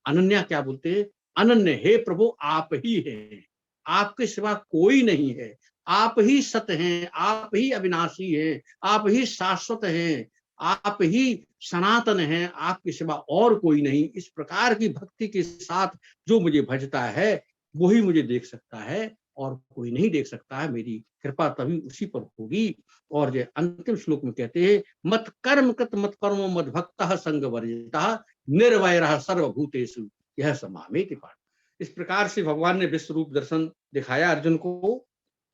C: अनन्या क्या बोलते हैं? अनन्य, हे प्रभु आप ही हैं, आपके सिवा कोई नहीं है। आप ही सत्य हैं, आप ही अविनाशी हैं, आप ही शाश्वत हैं, आप ही सनातन हैं, आपके सिवा और कोई नहीं। इस प्रकार की भक्ति के साथ जो मुझे भजता है, वही मुझे देख सकता है, और कोई नहीं देख सकता है। मेरी कृपा तभी उसी पर होगी। और जो अंतिम श्लोक में कहते हैं, मत कर्म कृत मत कर्मो मद भक्तः संग वर्जितः निर्वैरः सर्वभूतेषु यह समामेति पाठ। इस प्रकार से भगवान ने विश्व रूप दर्शन दिखाया अर्जुन को।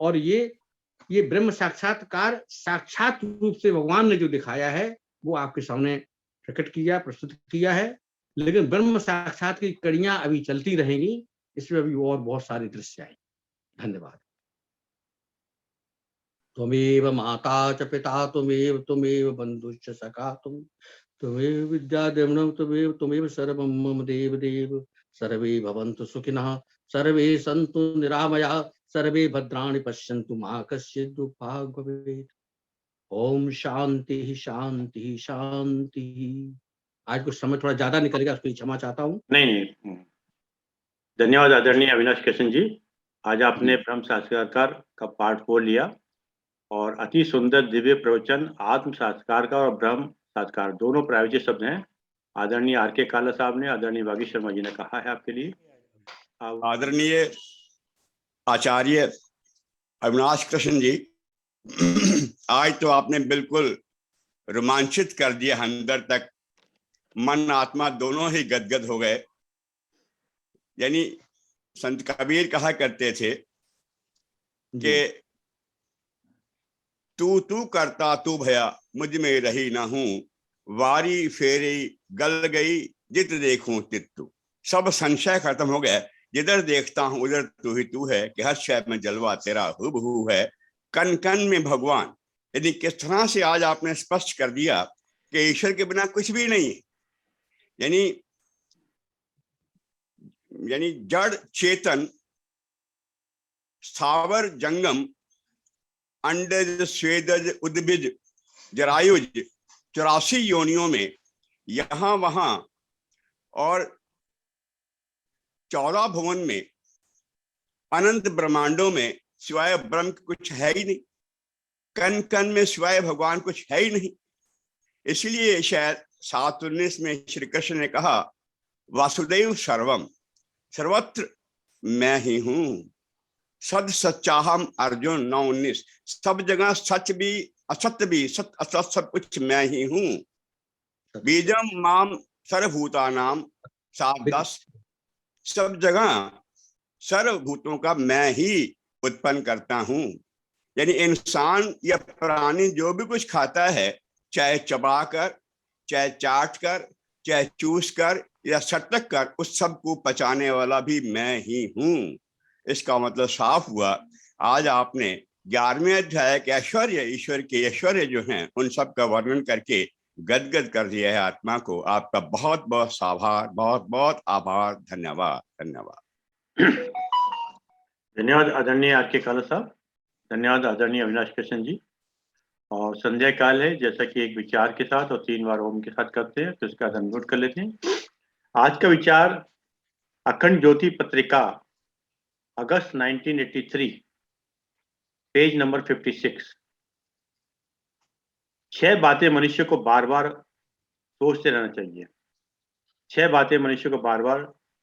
C: और ये ब्रह्म साक्षात्कार साक्षात रूप से भगवान ने जो दिखाया है, वो आपके सामने प्रकट किया, प्रस्तुत किया है। लेकिन ब्रह्म साक्षात की कड़ियां अभी चलती रहेंगी, इसमें अभी और बहुत सारे दृश्य आए। धन्यवाद। त्वमेव माता च पिता त्वमेव बन्धुश्च सखा त्वमेव विद्या द्रविणं त्वमेव सर्वं मम देव सर्वे भवन्तु सुखिनः सर्वे सन्तु निरामयाः सर्वे भद्राणि पश्यन्तु मा कश्चित् दुःखभाग् भवेत्। ओम शांति शांति शांति। आज कुछ समय थोड़ा ज्यादा निकल गया, उसके लिए क्षमा चाहता हूँ।
A: नहीं, धन्यवाद आदरणीय अविनाश कृष्ण जी। आज आपने ब्रह्म साक्षात्कार का पार्ट 4 लिया और अति सुंदर दिव्य प्रवचन आत्म साक्षात्कार का और ब्रह्म साक्षात्कार दोनों प्रायोजित शब्द हैं। आदरणीय आर.के. काला साहब ने, आदरणीय वागी शर्मा जी ने कहा है आपके लिए।
B: आदरणीय आचार्य अविनाश कृष्ण जी, आज तो आपने बिल्कुल रोमांचित कर दिया, अंदर तक मन आत्मा दोनों ही गदगद हो गए। यानी संत कबीर कहा करते थे कि तू करता तू भया मुझ में रही ना हूं, वारी फेरी गल गई जित देखूं तित तू। सब संशय खत्म हो गया, जिधर देखता हूं उधर तू ही तू है, कि हर शय में जलवा तेरा हुबहू है, कन कन में भगवान। यदि किस तरह से आज आपने स्पष्ट कर दिया कि ईश्वर के बिना कुछ भी नहीं है। यानी जड़ चेतन स्थावर जंगम अंडज स्वेदज उद्भिज जरायुज 84 योनियों में यहां वहां और 14 भुवन में अनंत ब्रह्मांडों में सिवाय ब्रह्म कुछ है ही नहीं। कन कन में सिवाय भगवान कुछ है ही नहीं। इसलिए शायद 7:19 में श्री कृष्ण ने कहा वासुदेव सर्वम, सर्वत्र मैं ही हूं, सद सच्चाहम अर्जुन 9:19। सब जगह सच भी असत्य भी, सत असत सब कुछ मैं ही हूं। बीजम माम सर्वभूतानाम 7:10। सब जगह सर्वभूतों का मैं ही उत्पन्न करता हूं। यानी इंसान या प्राणी जो भी कुछ खाता है, चाहे चबा कर, चाहे चाट कर, चाहे चूस कर या सटक कर, उस सब को पचाने वाला भी मैं ही हूं। इसका मतलब साफ हुआ, आज आपने 11वें अध्याय के ऐश्वर्य, ईश्वर के ऐश्वर्य जो हैं, उन सब का वर्णन करके गदगद कर दिया है आत्मा को। आपका बहुत बहुत आभार, बहुत बहुत आभार। धन्यवाद धन्यवाद
A: धन्यवाद आदरणीय आर.के. काला साहब, धन्यवाद आदरणीय अविनाश कृष्ण जी। और संध्या काल है, जैसा कि एक विचार के साथ और 3 बार ओम के साथ करते हैं, तो इसका नोट कर लेते हैं। आज का विचार अखंड ज्योति पत्रिका अगस्त 1983, पेज नंबर 56। 6 बातें मनुष्य को बार बार सोचते रहना चाहिए। 6 बातें मनुष्य को बार बार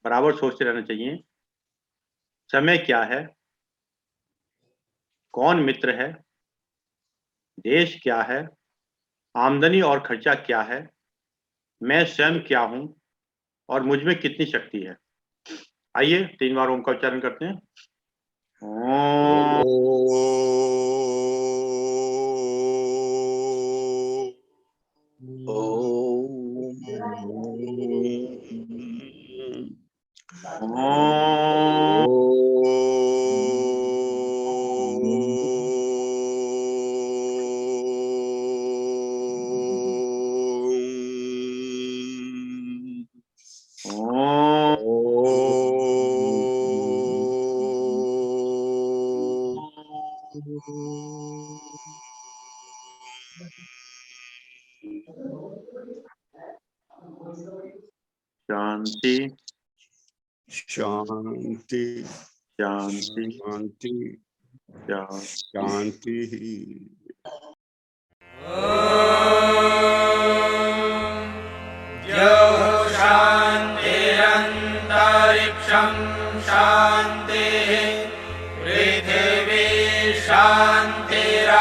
A: बराबर सोचते रहना चाहिए। समय क्या है, कौन मित्र है, देश क्या है, आमदनी और खर्चा क्या है, मैं स्वयं क्या हूं और मुझ में कितनी शक्ति है। आइए 3 बार ओम का उच्चारण करते हैं। शांति
B: शांति
A: शांति
B: शांति
A: शांति।
D: शान्तिरन्तरिक्षं शान्तिः पृथिवी शान्तिरापः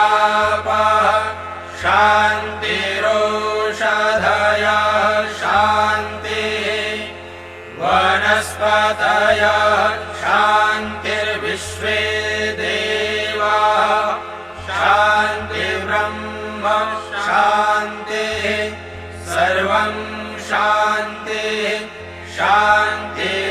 D: शान्तिरोषधयः शान्तिः वनस्पतयः शान्तिर्विश्वे देवाः शान्तिर्ब्रह्म शान्तिः सर्वं शान्तिः शान्तिः